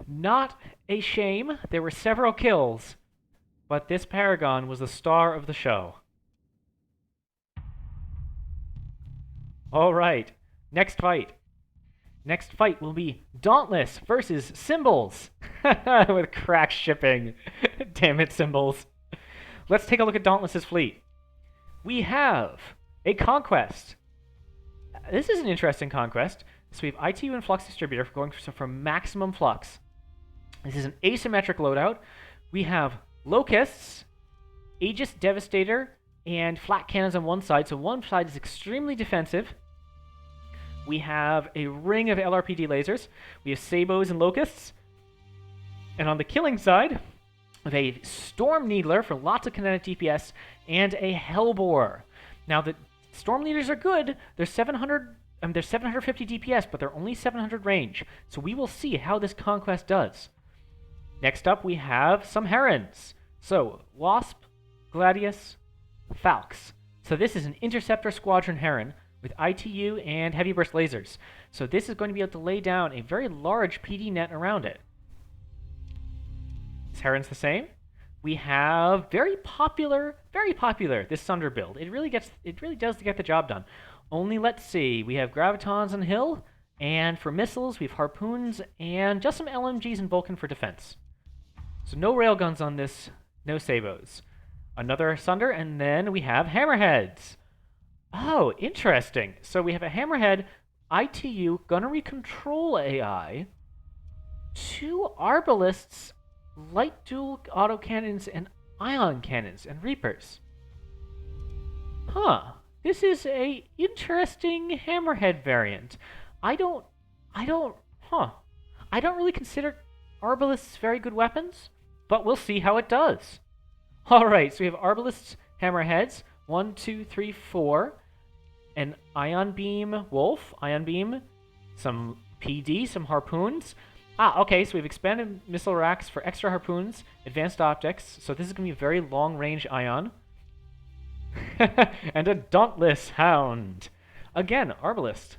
[SPEAKER 1] Not a shame. There were several kills, but this Paragon was the star of the show. Alright, next fight. Next fight will be Dauntless versus Symbols. With crack shipping. Damn it, Symbols. Let's take a look at Dauntless's fleet. We have a conquest. This is an interesting conquest. So we have ITU and Flux Distributor going for maximum flux. This is an asymmetric loadout. We have Locusts, Aegis Devastator, and flat cannons on one side. So one side is extremely defensive. We have a ring of LRPD lasers. We have Sabos and Locusts. And on the killing side, we have a Storm Needler for lots of kinetic DPS and a Hellbore. Now, the Storm Leaders are good. They're 750 DPS, but they're only 700 range. So we will see how this conquest does. Next up, we have some Herons. So, Wasp, Gladius, Falx. So this is an Interceptor Squadron Heron with ITU and heavy burst lasers. So this is going to be able to lay down a very large PD net around it. This Heron's the same. We have very popular, this Sunder build. It really does get the job done. Only, let's see, we have Gravitons on Hill, and for missiles, we have Harpoons, and just some LMGs and Vulcan for defense. So no railguns on this, no Sabos. Another Sunder, and then we have Hammerheads. Oh, interesting. So we have a Hammerhead, ITU, Gunnery Control AI, 2 Arbalists, light dual autocannons, and ion cannons, and Reapers. Huh. This is a interesting Hammerhead variant. I don't really consider Arbalists very good weapons, but we'll see how it does. Alright, so we have Arbalists, Hammerheads, 1, 2, 3, 4, an Ion Beam Wolf, Ion Beam, some PD, some Harpoons. Okay, so we've expanded missile racks for extra Harpoons, advanced optics, so this is going to be a very long-range Ion. And a Dauntless Hound. Again, Arbalist.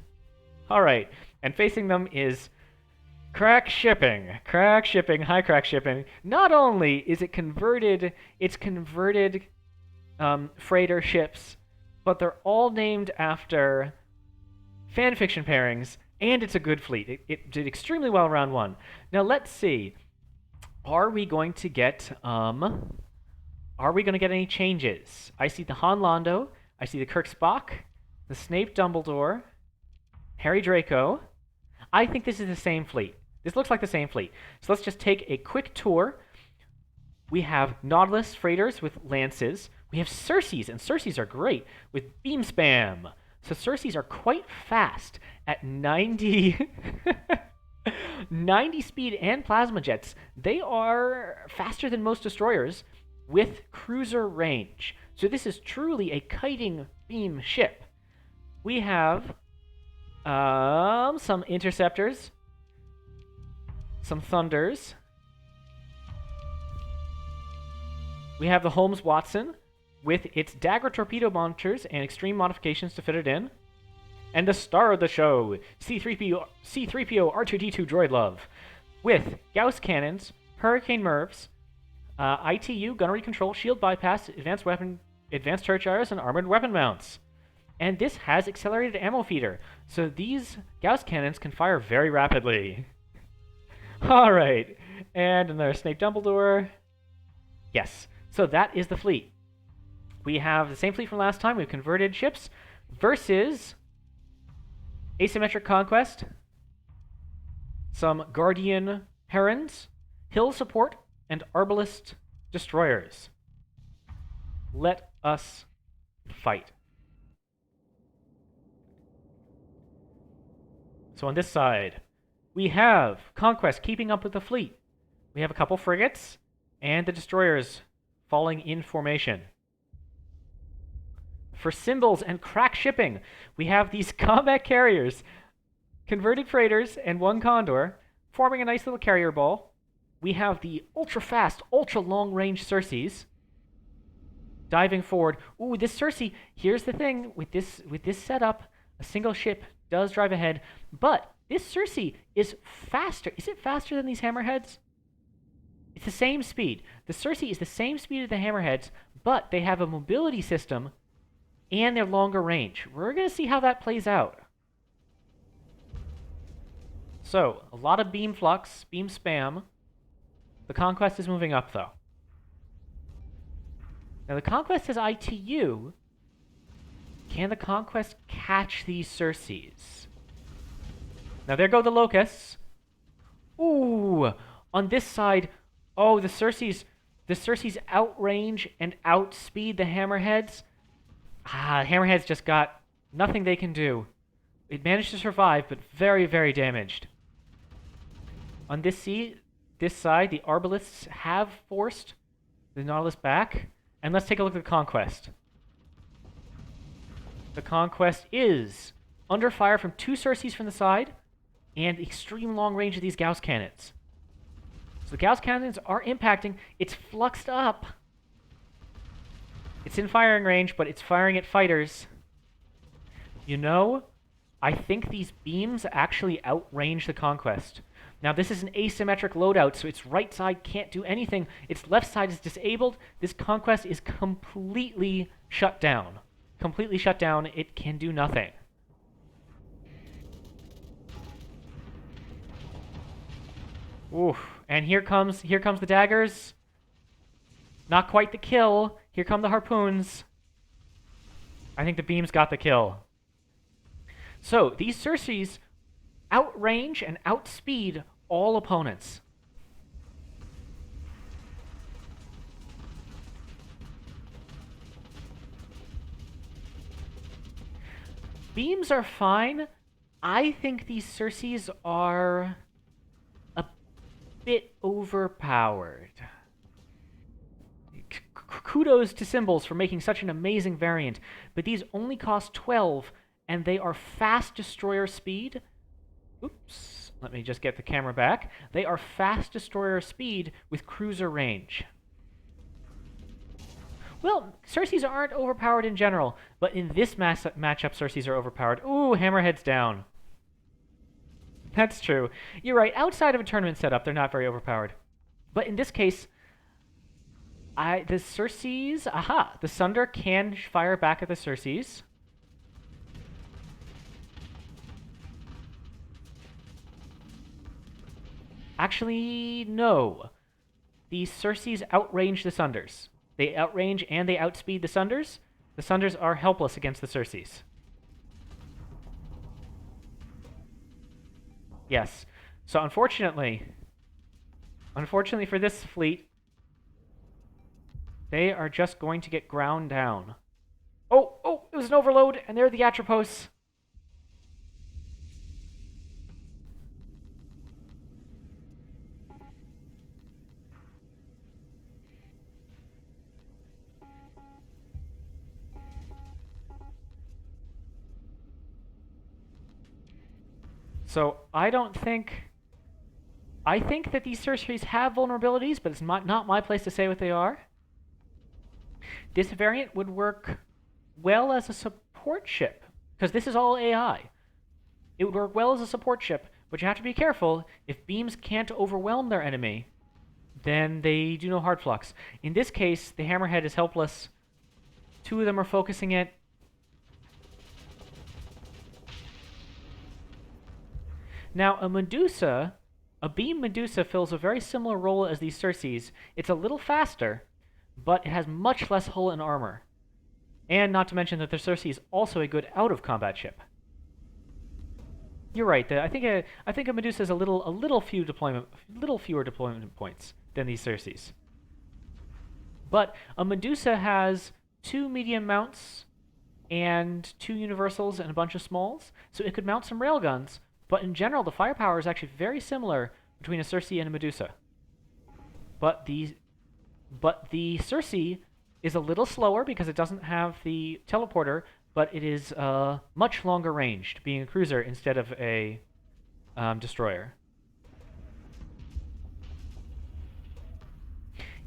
[SPEAKER 1] Alright, and facing them is crack shipping, high crack shipping. Not only is it converted, it's converted freighter ships, but they're all named after fanfiction pairings, and it's a good fleet. It did extremely well round one. Now let's see. Are we going to get any changes? I see the Han Londo, I see the Kirk Spock, the Snape Dumbledore, Harry Draco. I think this is the same fleet. This looks like the same fleet. So let's just take a quick tour. We have Nautilus freighters with lances. We have Cersei's, and Cersei's are great with beam spam. So Cersei's are quite fast at 90 speed and plasma jets. They are faster than most destroyers with cruiser range. So this is truly a kiting beam ship. We have some interceptors, some thunders. We have the Holmes-Watson with its dagger torpedo launchers and extreme modifications to fit it in. And the star of the show, C-3PO R2-D2 Droid Love, with Gauss cannons, Hurricane MIRVs, ITU, gunnery control, shield bypass, advanced turret gyros, and armored weapon mounts. And this has accelerated ammo feeder, so these Gauss cannons can fire very rapidly. Alright, and another Snape Dumbledore. Yes, so that is the fleet. We have the same fleet from last time. We've converted ships versus asymmetric conquest, some Guardian Herons, Hill support, and Arbalest destroyers. Let us fight. So on this side, we have Conquest keeping up with the fleet. We have a couple frigates, and the destroyers falling in formation. For symbols and crack shipping, we have these combat carriers, converted freighters, and one Condor, forming a nice little carrier ball. We have the ultra-fast, ultra-long-range Cersei's, diving forward. Ooh, this Cersei, here's the thing, with this setup, a single ship does drive ahead, but this Cersei is faster. Is it faster than these hammerheads? It's the same speed. The Cersei is the same speed as the hammerheads, but they have a mobility system and they're longer range. We're going to see how that plays out. So, a lot of beam flux, beam spam. The Conquest is moving up, though. Now, the Conquest has ITU. Can the Conquest catch these Cersei's? Now, there go the Locusts. Ooh! On this side, oh, the Cersei's outrange and outspeed the Hammerheads. Hammerheads just got nothing they can do. It managed to survive, but very, very damaged. On this side, the Arbalists have forced the Nautilus back. And let's take a look at the Conquest. The Conquest is under fire from two Cersei's from the side and extreme long range of these Gauss cannons. So the Gauss cannons are impacting. It's fluxed up. It's in firing range, but it's firing at fighters. You know, I think these beams actually outrange the Conquest. Now, this is an asymmetric loadout, so its right side can't do anything. Its left side is disabled. This Conquest is completely shut down. Completely shut down. It can do nothing. Oof. And here comes the daggers. Not quite the kill. Here come the harpoons. I think the beams got the kill. So, these Cersei's outrange and outspeed all opponents. Beams are fine. I think these Cersei's are a bit overpowered. Kudos to Symbols for making such an amazing variant, but these only cost 12, and they are fast destroyer speed. Oops, let me just get the camera back. They are fast destroyer speed with cruiser range. Well, Cersei's aren't overpowered in general, but in this matchup, Cersei's are overpowered. Ooh, Hammerhead's down. That's true. You're right, outside of a tournament setup, they're not very overpowered. But in this case, The Circes, aha! The Sunder can fire back at the Circes. Actually, no. The Circes outrange the Sunders. They outrange and they outspeed the Sunders. The Sunders are helpless against the Circes. Yes. So unfortunately for this fleet, they are just going to get ground down. Oh, it was an overload, and they're the Atropos. So I think that these Circes have vulnerabilities, but it's not my place to say what they are. This variant would work well as a support ship, because this is all AI. It would work well as a support ship, but you have to be careful. If beams can't overwhelm their enemy, then they do no hard flux. In this case, the Hammerhead is helpless. Two of them are focusing it. Now, a beam Medusa fills a very similar role as these Circes. It's a little faster, but it has much less hull and armor. And not to mention that the Circe is also a good out-of-combat ship. You're right. I think a Medusa is a little fewer deployment points than these Circes. But a Medusa has 2 medium mounts and 2 universals and a bunch of smalls, so it could mount some railguns. But in general, the firepower is actually very similar between a Circe and a Medusa. But the Circe is a little slower because it doesn't have the teleporter, but it is much longer ranged, being a cruiser instead of a destroyer.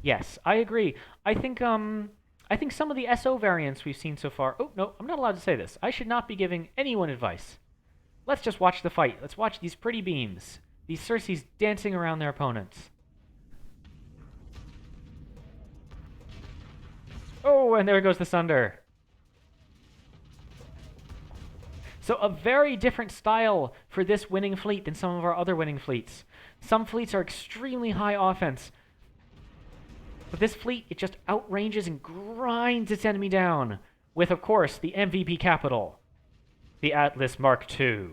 [SPEAKER 1] Yes, I agree. I think some of the SO variants we've seen so far... Oh, no, I'm not allowed to say this. I should not be giving anyone advice. Let's just watch the fight. Let's watch these pretty beams. These Circes dancing around their opponents. Oh, and there goes the Sunder. So a very different style for this winning fleet than some of our other winning fleets. Some fleets are extremely high offense. But this fleet, it just outranges and grinds its enemy down. With, of course, the MVP capital. The Atlas Mark II.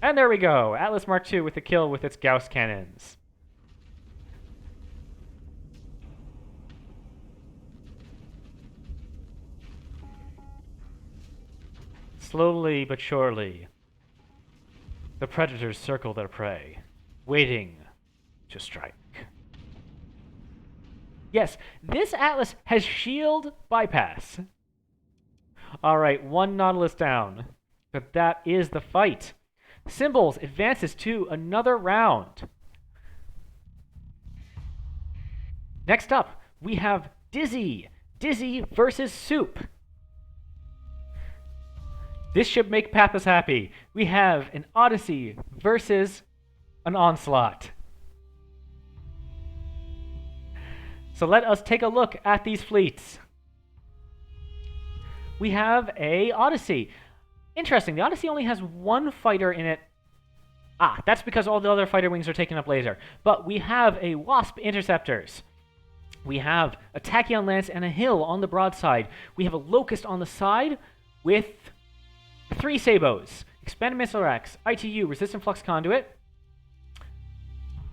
[SPEAKER 1] And there we go. Atlas Mark II with the kill with its Gauss cannons. Slowly but surely, the predators circle their prey, waiting to strike. Yes, this Atlas has shield bypass. Alright, 1 Nautilus down. But that is the fight. Symbols advances to another round. Next up, we have Dizzy. Dizzy versus Soup. This should make Pathos happy. We have an Odyssey versus an Onslaught. So let us take a look at these fleets. We have a Odyssey. Interesting, the Odyssey only has 1 fighter in it. Ah, that's because all the other fighter wings are taken up later. But we have a Wasp interceptors. We have a Tachyon Lance and a Hill on the broadside. We have a Locust on the side with 3 Sabos. Expanded Missile Racks, ITU, Resistant Flux Conduit.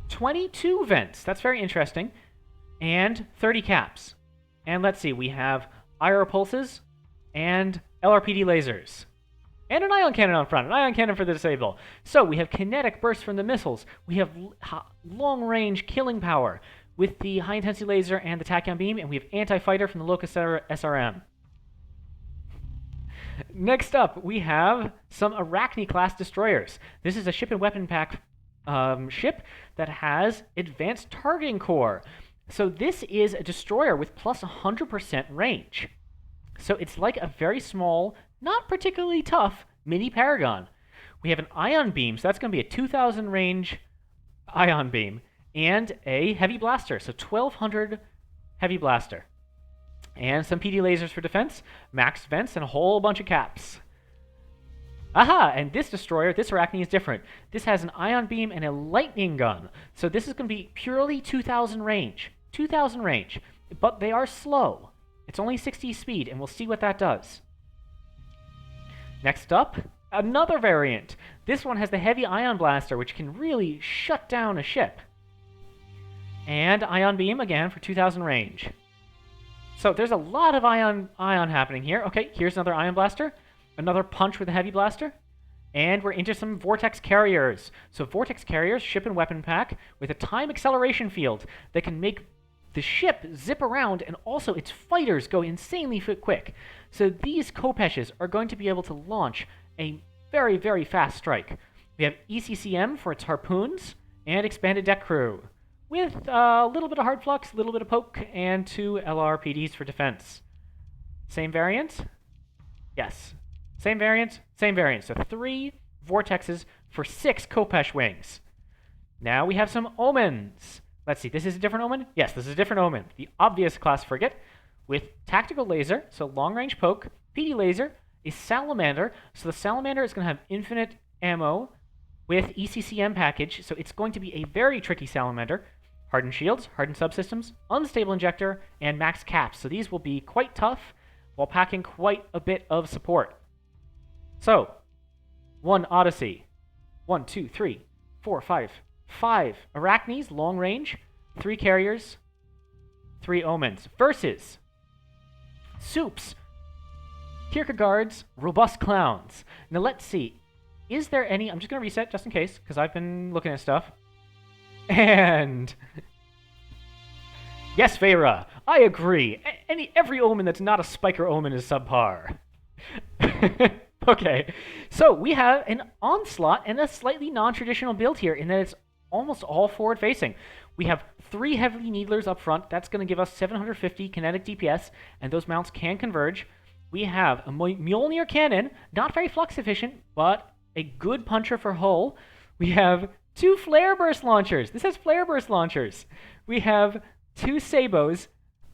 [SPEAKER 1] 22 vents, that's very interesting. And 30 caps. And let's see, we have IR pulses and LRPD lasers. And an ion cannon on front, an ion cannon for the disable. So we have kinetic bursts from the missiles. We have long-range killing power with the high-intensity laser and the tachyon beam, and we have anti-fighter from the Locust SRM. Next up, we have some Arachne-class destroyers. This is a ship and weapon pack ship that has advanced targeting core. So this is a destroyer with plus 100% range. So it's like a very small, not particularly tough, mini Paragon. We have an ion beam, so that's going to be a 2,000 range ion beam. and a heavy blaster. So 1200 heavy blaster. And some PD lasers for defense, max vents, and a whole bunch of caps. Aha! And this destroyer, this Arachne, is different. This has an ion beam and a lightning gun. So this is going to be purely 2000 range. 2000 range. But they are slow. It's only 60 speed, and we'll see what that does. Next up, another variant. This one has the heavy ion blaster, which can really shut down a ship. And ion beam, again, for 2000 range. So there's a lot of ion happening here. Okay, here's another ion blaster. Another punch with a heavy blaster. And we're into some vortex carriers. So vortex carriers, ship and weapon pack, with a time acceleration field that can make the ship zip around, and also its fighters go insanely quick. So these Khopeshes are going to be able to launch a very, very fast strike. We have ECCM for its harpoons, and expanded deck crew, with a little bit of hard flux, a little bit of poke, and 2 LRPDs for defense. Same variant? Yes. Same variant, same variant. So 3 vortexes for 6 Khopesh wings. Now we have some omens. Let's see, this is a different omen? Yes, this is a different omen. The obvious class frigate with tactical laser, so long-range poke, PD laser, a salamander. So the salamander is going to have infinite ammo with ECCM package, so it's going to be a very tricky salamander. Hardened shields, hardened subsystems, unstable injector, and max caps. So these will be quite tough while packing quite a bit of support. So, 1 Odyssey. 1, 2, 3, 4, 5. 5 Arachnes, long range, 3 carriers, 3 omens, versus Soups, Kierkegaard's robust clowns. Now let's see, is there any, I'm just going to reset just in case, because I've been looking at stuff. And yes, Vera, I agree. Every omen that's not a spiker omen is subpar. Okay, so we have an onslaught and a slightly non-traditional build here in that it's almost all forward-facing. We have 3 heavy needlers up front. That's going to give us 750 kinetic DPS, and those mounts can converge. We have a Mjolnir cannon, not very flux efficient, but a good puncher for hull. We have 2 flare burst launchers. This has flare burst launchers. We have 2 sabos.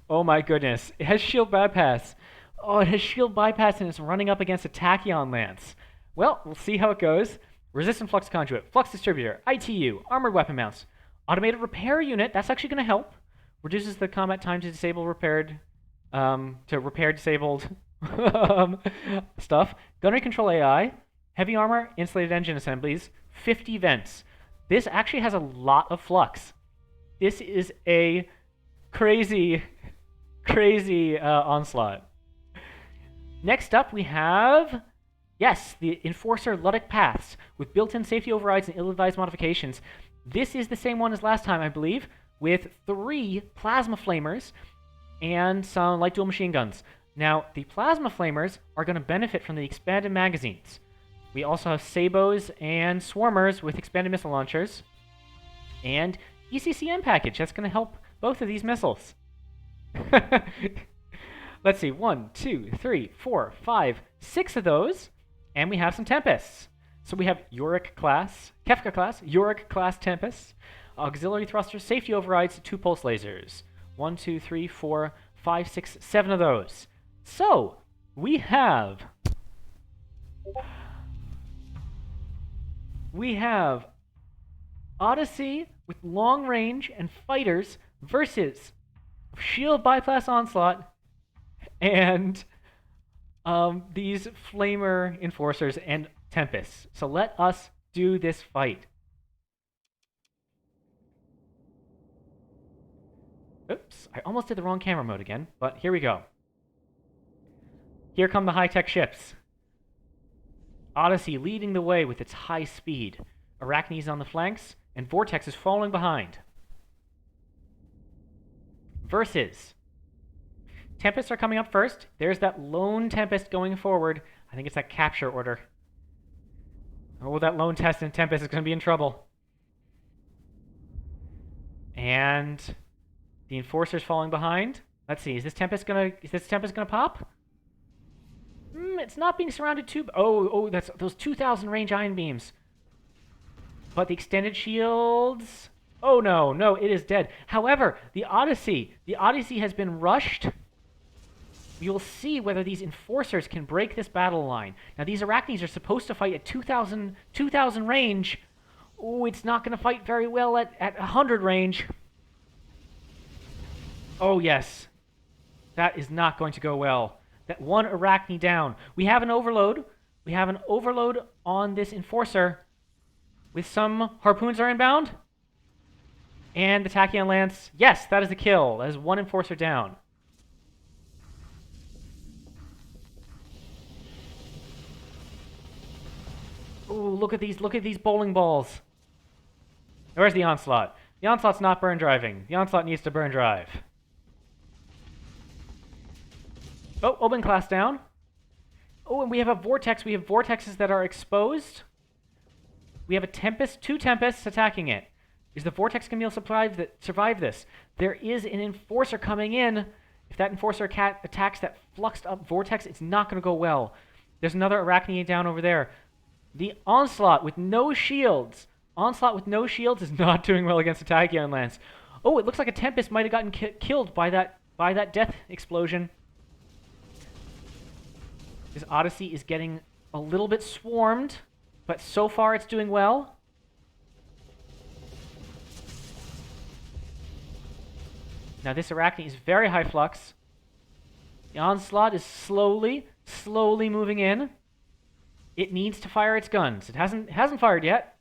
[SPEAKER 1] Oh my goodness, it has shield bypass. Oh, it has shield bypass and it's running up against a tachyon lance. Well, we'll see how it goes. Resistant flux conduit, flux distributor, ITU, armored weapon mounts, automated repair unit. That's actually going to help. Reduces the combat time to disable repaired, to repair disabled stuff. Gunnery control AI, heavy armor, insulated engine assemblies, 50 vents. This actually has a lot of flux. This is a crazy, crazy onslaught. Next up, we have, yes, the Enforcer Ludic Paths with built-in safety overrides and ill-advised modifications. This is the same one as last time, I believe, with 3 plasma flamers and some light dual machine guns. Now, the plasma flamers are going to benefit from the expanded magazines. We also have sabos and swarmers with expanded missile launchers, and ECCM package. That's going to help both of these missiles. Let's see, 1, 2, 3, 4, 5, 6 of those, and we have some Tempests. So we have Yorick class, Kefka class, Yorick class Tempests, auxiliary thrusters, safety overrides, 2 pulse lasers. 1, 2, 3, 4, 5, 6, 7 of those. So we have Odyssey with long range and fighters versus shield bypass onslaught and these flamer enforcers and tempests. So let us do this fight. Oops, I almost did the wrong camera mode again, but here we go. Here come the high-tech ships. Odyssey leading the way with its high speed. Arachnes on the flanks, and Vortex is following behind. Versus Tempests are coming up first. There's that lone Tempest going forward. I think it's that capture order. Oh, that lone Tempest is going to be in trouble. And the Enforcer's falling behind. Let's see. Is this Tempest gonna pop? It's not being surrounded too. Oh, that's those 2,000 range ion beams. But the extended shields. Oh no, no, it is dead. However, the Odyssey has been rushed. We will see whether these enforcers can break this battle line. Now, these Arachnes are supposed to fight at 2,000 range. Oh, it's not going to fight very well at 100 range. Oh, yes. That is not going to go well. That one Arachne down. We have an overload. We have an overload on this enforcer. With some harpoons are inbound. And the Tachyon Lance. Yes, that is a kill. That is one enforcer down. Ooh, look at these bowling balls. Where's the Onslaught? The Onslaught's not burn driving. The Onslaught needs to burn drive. Oh, Open class down. Oh, and we have a Vortex. We have Vortexes that are exposed. We have a Tempest, 2 Tempests attacking it. Is the Vortex going to be able to survive this? There is an Enforcer coming in. If that Enforcer attacks that fluxed up Vortex, it's not going to go well. There's another Arachne down over there. The Onslaught with no shields. Onslaught with no shields is not doing well against the Tachyon Lance. Oh, it looks like a Tempest might have gotten killed by that death explosion. This Odyssey is getting a little bit swarmed, but so far it's doing well. Now this Arachne is very high flux. The Onslaught is slowly moving in. It needs to fire its guns. It hasn't fired yet.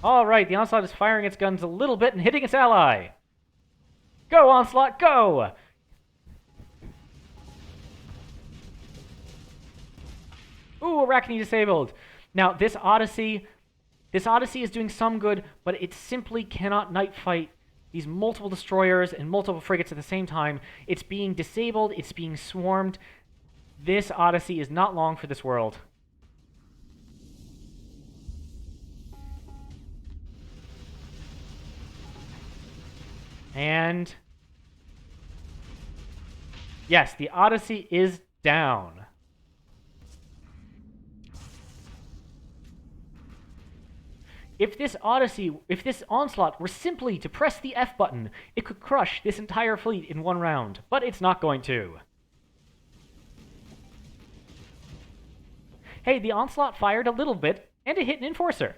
[SPEAKER 1] All right, the Onslaught is firing its guns a little bit and hitting its ally. Go, Onslaught, go! Ooh, Arachne disabled. Now, this Odyssey is doing some good, but it simply cannot night fight these multiple destroyers and multiple frigates at the same time. It's being disabled, it's being swarmed. This Odyssey is not long for this world. And yes, the Odyssey is down. If this Onslaught were simply to press the F button, it could crush this entire fleet in one round, but it's not going to. Hey, the Onslaught fired a little bit, and it hit an Enforcer.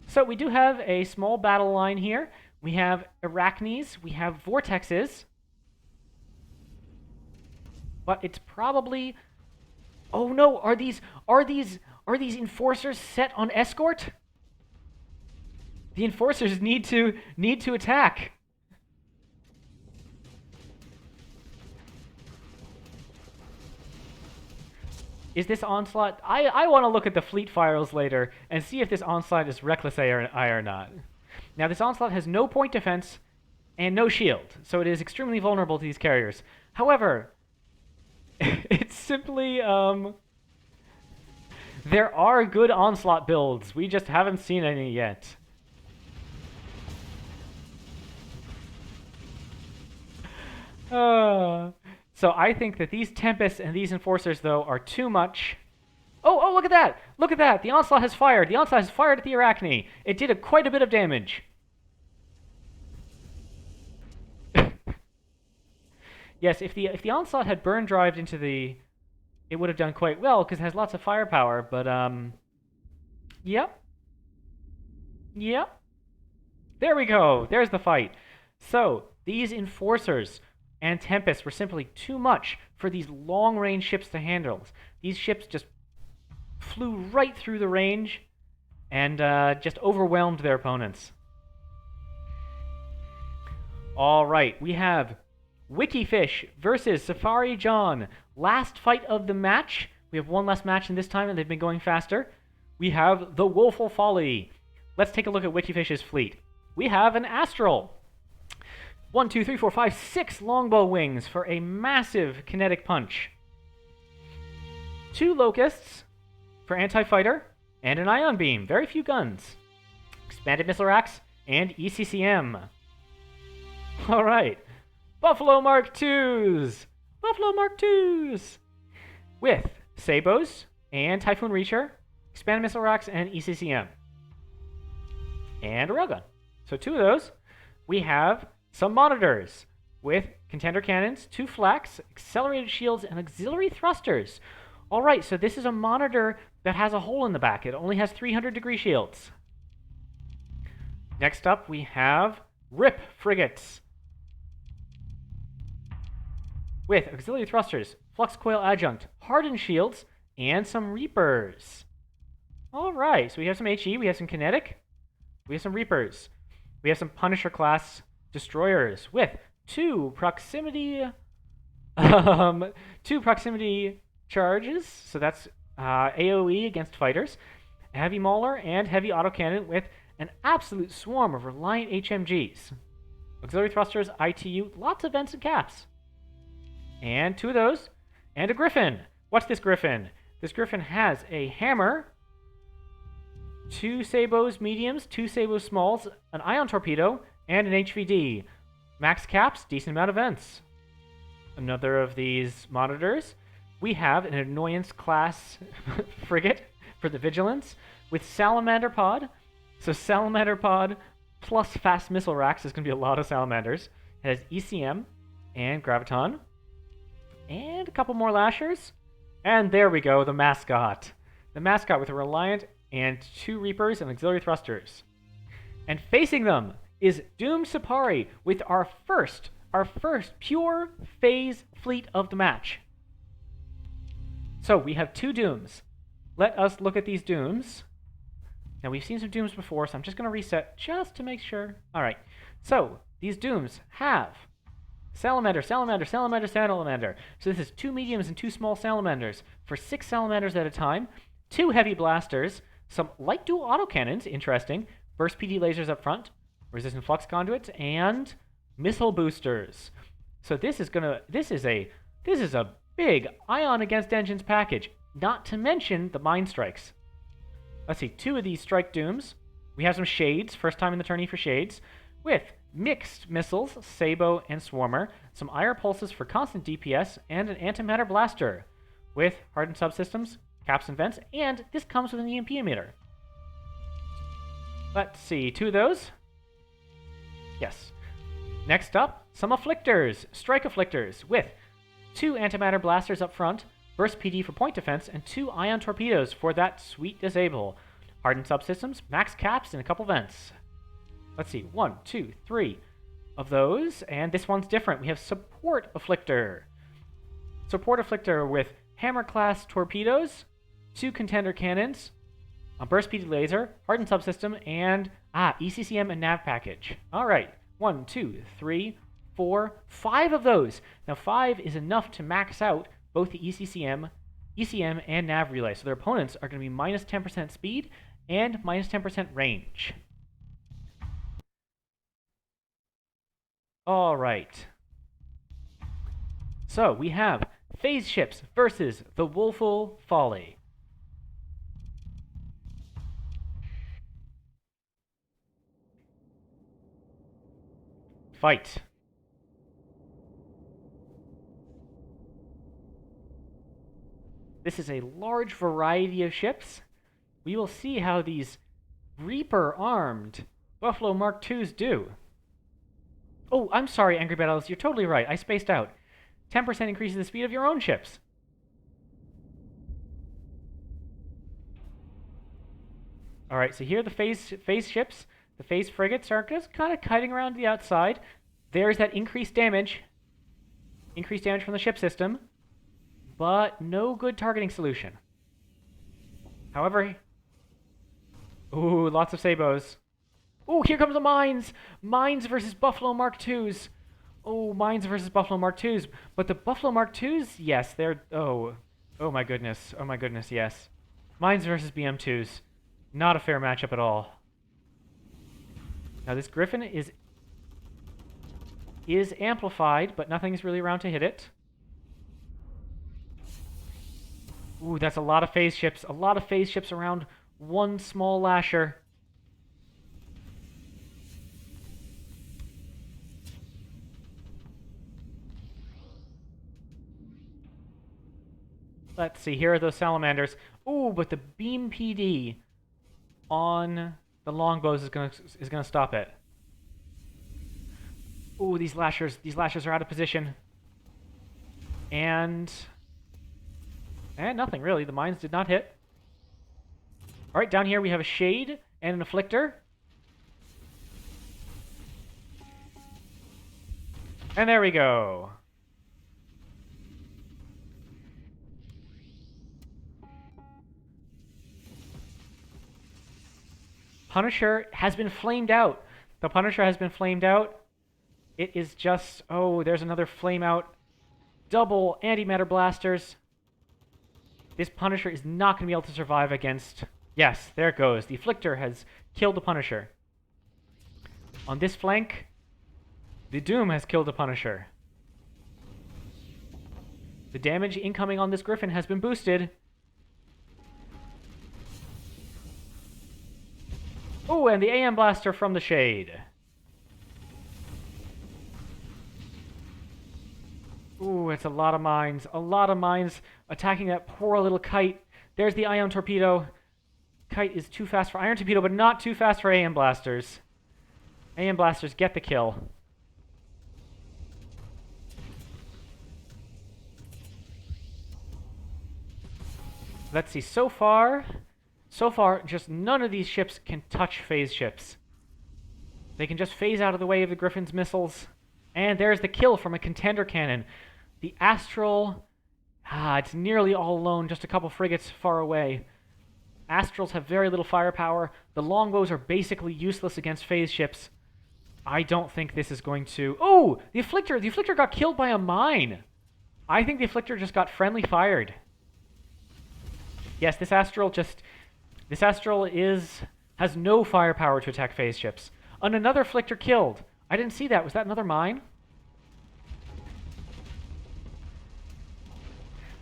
[SPEAKER 1] So we do have a small battle line here. We have Arachnes, we have Vortexes. But it's probably... Oh no, are these Enforcers set on escort? The Enforcers need to attack. Is this Onslaught... I want to look at the fleet files later and see if this Onslaught is Reckless AI or not. Now, this Onslaught has no point defense and no shield, so it is extremely vulnerable to these carriers. However, it's simply... There are good Onslaught builds. We just haven't seen any yet. So I think that these Tempests and these Enforcers, though, are too much. Oh, look at that! Look at that! The Onslaught has fired! The Onslaught has fired at the Arachne! It did quite a bit of damage. Yes, if the Onslaught had burn drived into the... It would have done quite well, because it has lots of firepower, but, Yep. Yep. There we go! There's the fight. So, these Enforcers and Tempests were simply too much for these long-range ships to handle. These ships just flew right through the range and just overwhelmed their opponents. All right, we have Wiki Fish versus Supari John. Last fight of the match. We have one last match in this time, and they've been going faster. We have the Woeful Folly. Let's take a look at Wiki Fish's fleet. We have an Astral. 1, 2, 3, 4, 5, 6 longbow wings for a massive kinetic punch. 2 Locusts for anti-fighter, and an Ion Beam. Very few guns. Expanded Missile Racks, and ECCM. Alright. Buffalo Mark IIs! Buffalo Mark IIs! With Sabos and Typhoon Reacher. expanded missile racks, and ECCM. And a railgun. So 2 of those. We have some monitors with contender cannons, 2 flaks, accelerated shields, and auxiliary thrusters. All right, so this is a monitor that has a hole in the back. It only has 300-degree shields. Next up, we have RIP frigates with auxiliary thrusters, flux coil adjunct, hardened shields, and some Reapers. All right, so we have some HE, we have some kinetic, we have some Reapers. We have some Punisher-class destroyers with 2 proximity charges. So that's AoE against fighters. A heavy mauler and heavy autocannon with an absolute swarm of reliant HMGs. Auxiliary thrusters, ITU, lots of vents and caps. And 2 of those. And a Griffin. What's this Griffin? This Griffin has a hammer, 2 Sabos mediums, 2 Sabos smalls, an ion torpedo, and an HVD. Max caps, decent amount of vents. Another of these monitors. We have an annoyance class frigate for the Vigilance with Salamander pod. So Salamander pod plus fast missile racks is going to be a lot of salamanders. It has ECM and Graviton. And a couple more lashers. And there we go, the mascot. The mascot with a Reliant and 2 Reapers and auxiliary thrusters. And facing them is Doom Supari with our first pure phase fleet of the match. So we have 2 Dooms. Let us look at these Dooms. Now we've seen some Dooms before, so I'm just going to reset just to make sure. All right, so these Dooms have Salamander, Salamander, Salamander, Salamander. So this is 2 mediums and 2 small salamanders for 6 salamanders at a time, 2 heavy blasters, some light dual autocannons, interesting, burst PD lasers up front, resistant flux conduits, and missile boosters. So this is a big ion against engines package, not to mention the mine strikes. Let's see, 2 of these strike dooms. We have some shades, first time in the tourney for shades, with mixed missiles, Sabo and Swarmer, some IR pulses for constant DPS, and an antimatter blaster with hardened subsystems, caps and vents, and this comes with an EMP emitter. Let's see, 2 of those. Yes. Next up, some afflictors, strike afflictors, with 2 antimatter blasters up front, burst PD for point defense, and 2 ion torpedoes for that sweet disable. Hardened subsystems, max caps, and a couple vents. Let's see, 1, 2, 3 of those, and this one's different. We have support afflictor. Support afflictor with hammer class torpedoes, 2 contender cannons, a burst PD laser, hardened subsystem, and ECCM and nav package. All right, 1, 2, 3, 4, 5 of those. Now 5 is enough to max out both the ECM, and nav relay. So their opponents are going to be minus 10% speed and minus 10% range. All right. So we have phase ships versus the Woeful Folly. Fight. This is a large variety of ships. We will see how these Reaper-armed Buffalo Mark IIs do. Oh, I'm sorry, Angry Battles. You're totally right. I spaced out. 10% increases the speed of your own ships. All right, so here are the phase ships. The phase frigates are just kind of kiting around the outside. There's that increased damage. Increased damage from the ship system. But no good targeting solution. However... Ooh, lots of Sabos. Ooh, here comes the mines! Mines versus Buffalo Mark IIs. Oh, mines versus Buffalo Mark IIs. But the Buffalo Mark IIs, yes, they're... Oh my goodness. Oh my goodness, yes. Mines versus BM2s. Not a fair matchup at all. Now this Griffin is amplified, but nothing's really around to hit it. Ooh, that's a lot of phase ships. A lot of phase ships around one small lasher. Let's see, here are those salamanders. Ooh, but the beam PD on the longbows is gonna stop it. Ooh, these lashers are out of position. And nothing really. The mines did not hit. All right, down here we have a shade and an afflictor. And there we go. Punisher has been flamed out. The Punisher has been flamed out. It is just... Oh, there's another flame out. Double antimatter blasters. This Punisher is not going to be able to survive against... Yes, there it goes. The Afflictor has killed the Punisher. On this flank, the Doom has killed the Punisher. The damage incoming on this Griffin has been boosted. Oh, and the AM Blaster from the Shade. Ooh, it's a lot of mines. A lot of mines attacking that poor little Kite. There's the Ion Torpedo. Kite is too fast for Iron Torpedo, but not too fast for AM Blasters. AM Blasters get the kill. Let's see, so far, just none of these ships can touch phase ships. They can just phase out of the way of the Griffin's missiles. And there's the kill from a contender cannon. The Astral, it's nearly all alone, just a couple frigates far away. Astrals have very little firepower. The longbows are basically useless against phase ships. I don't think this is going to... Oh! The Afflictor! The Afflictor got killed by a mine! I think the Afflictor just got friendly fired. Yes, this Astral has no firepower to attack phase ships. And another Afflictor killed. I didn't see that. Was that another mine?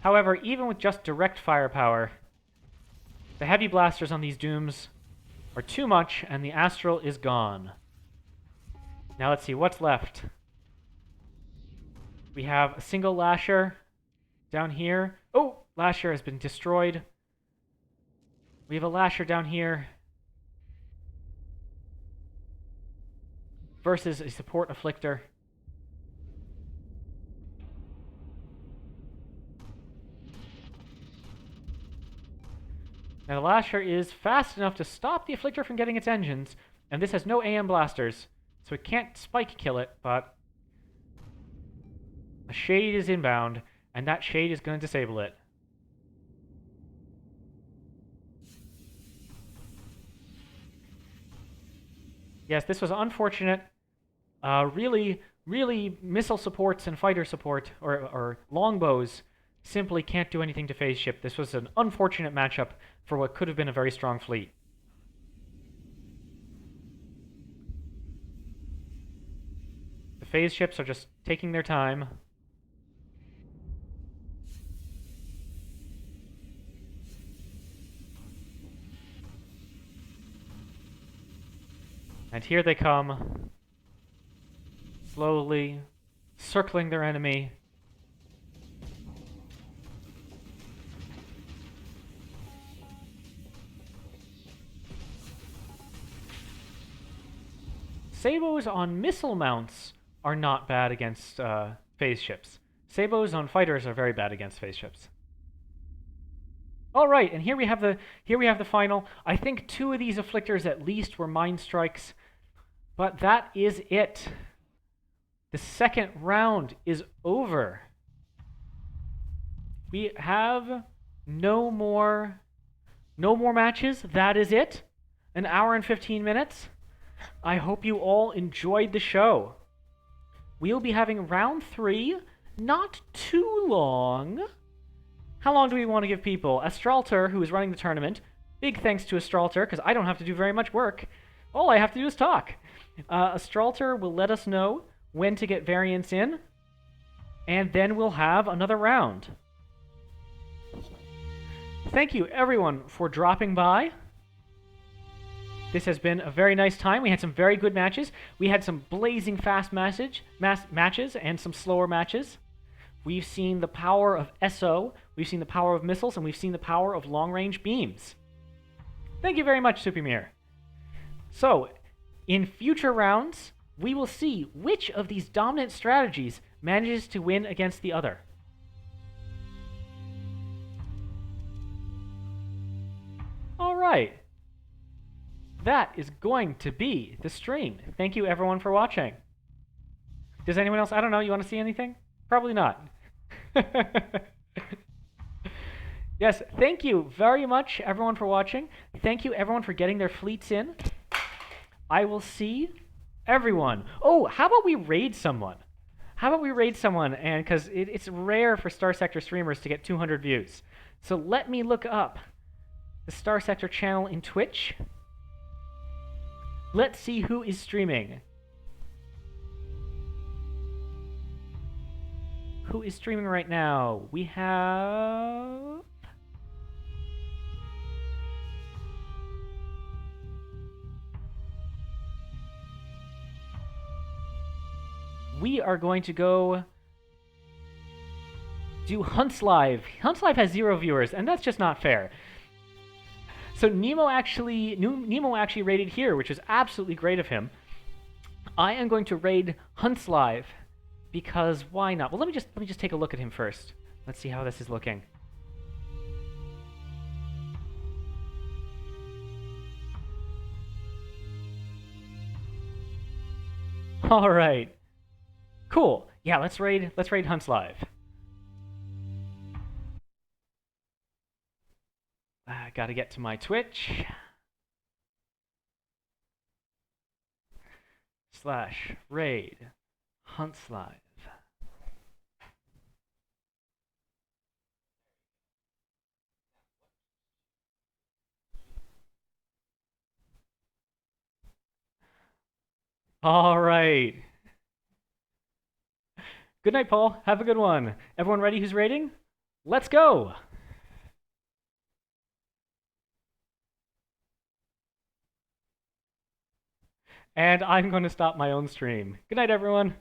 [SPEAKER 1] However, even with just direct firepower, the heavy blasters on these Dooms are too much, and the Astral is gone. Now let's see, what's left? We have a single Lasher down here. Oh, Lasher has been destroyed. We have a Lasher down here versus a support Afflictor. Now the Lasher is fast enough to stop the Afflictor from getting its engines, and this has no AM blasters, so it can't spike kill it, but a Shade is inbound, and that Shade is going to disable it. Yes, this was unfortunate. Really, missile supports and fighter support, or longbows, simply can't do anything to phase ship. This was an unfortunate matchup for what could have been a very strong fleet. The phase ships are just taking their time. And here they come, slowly circling their enemy. Sabos on missile mounts are not bad against phase ships. Sabos on fighters are very bad against phase ships. All right, and here we have the final. I think 2 of these Afflictors at least were mine strikes, but that is it. The second round is over. We have no more matches. That is it. An hour and 15 minutes. I hope you all enjoyed the show. We'll be having round 3, not too long. How long do we want to give people? Astralter, who is running the tournament, big thanks to Astralter, because I don't have to do very much work. All I have to do is talk. Astralter will let us know when to get variants in, and then we'll have another round. Thank you, everyone, for dropping by. This has been a very nice time. We had some very good matches. We had some blazing fast matches and some slower matches. We've seen the power of SO we've seen the power of missiles, and we've seen the power of long-range beams. Thank you very much, Supimir. So, in future rounds, we will see which of these dominant strategies manages to win against the other. All right. That is going to be the stream. Thank you, everyone, for watching. Does anyone else, I don't know, you want to see anything? Probably not. Yes, thank you very much, everyone, for watching. Thank you, everyone, for getting their fleets in. I will see everyone. Oh, how about we raid someone? How about we raid someone? And because it's rare for Starsector streamers to get 200 views. So let me look up the Starsector channel in Twitch. Let's see who is streaming. Who is streaming right now? We have... We are going to go do Hunts Live. Hunts Live has 0 viewers, and that's just not fair. So Nemo actually raided here, which is absolutely great of him. I am going to raid Hunts Live because why not? Well, let me just take a look at him first. Let's see how this is looking. All right. Cool. Yeah, let's raid Hunts Live. I gotta get to my Twitch. /raid Hunts Live. All right. Good night, Paul. Have a good one. Everyone ready who's raiding? Let's go. And I'm going to stop my own stream. Good night, everyone.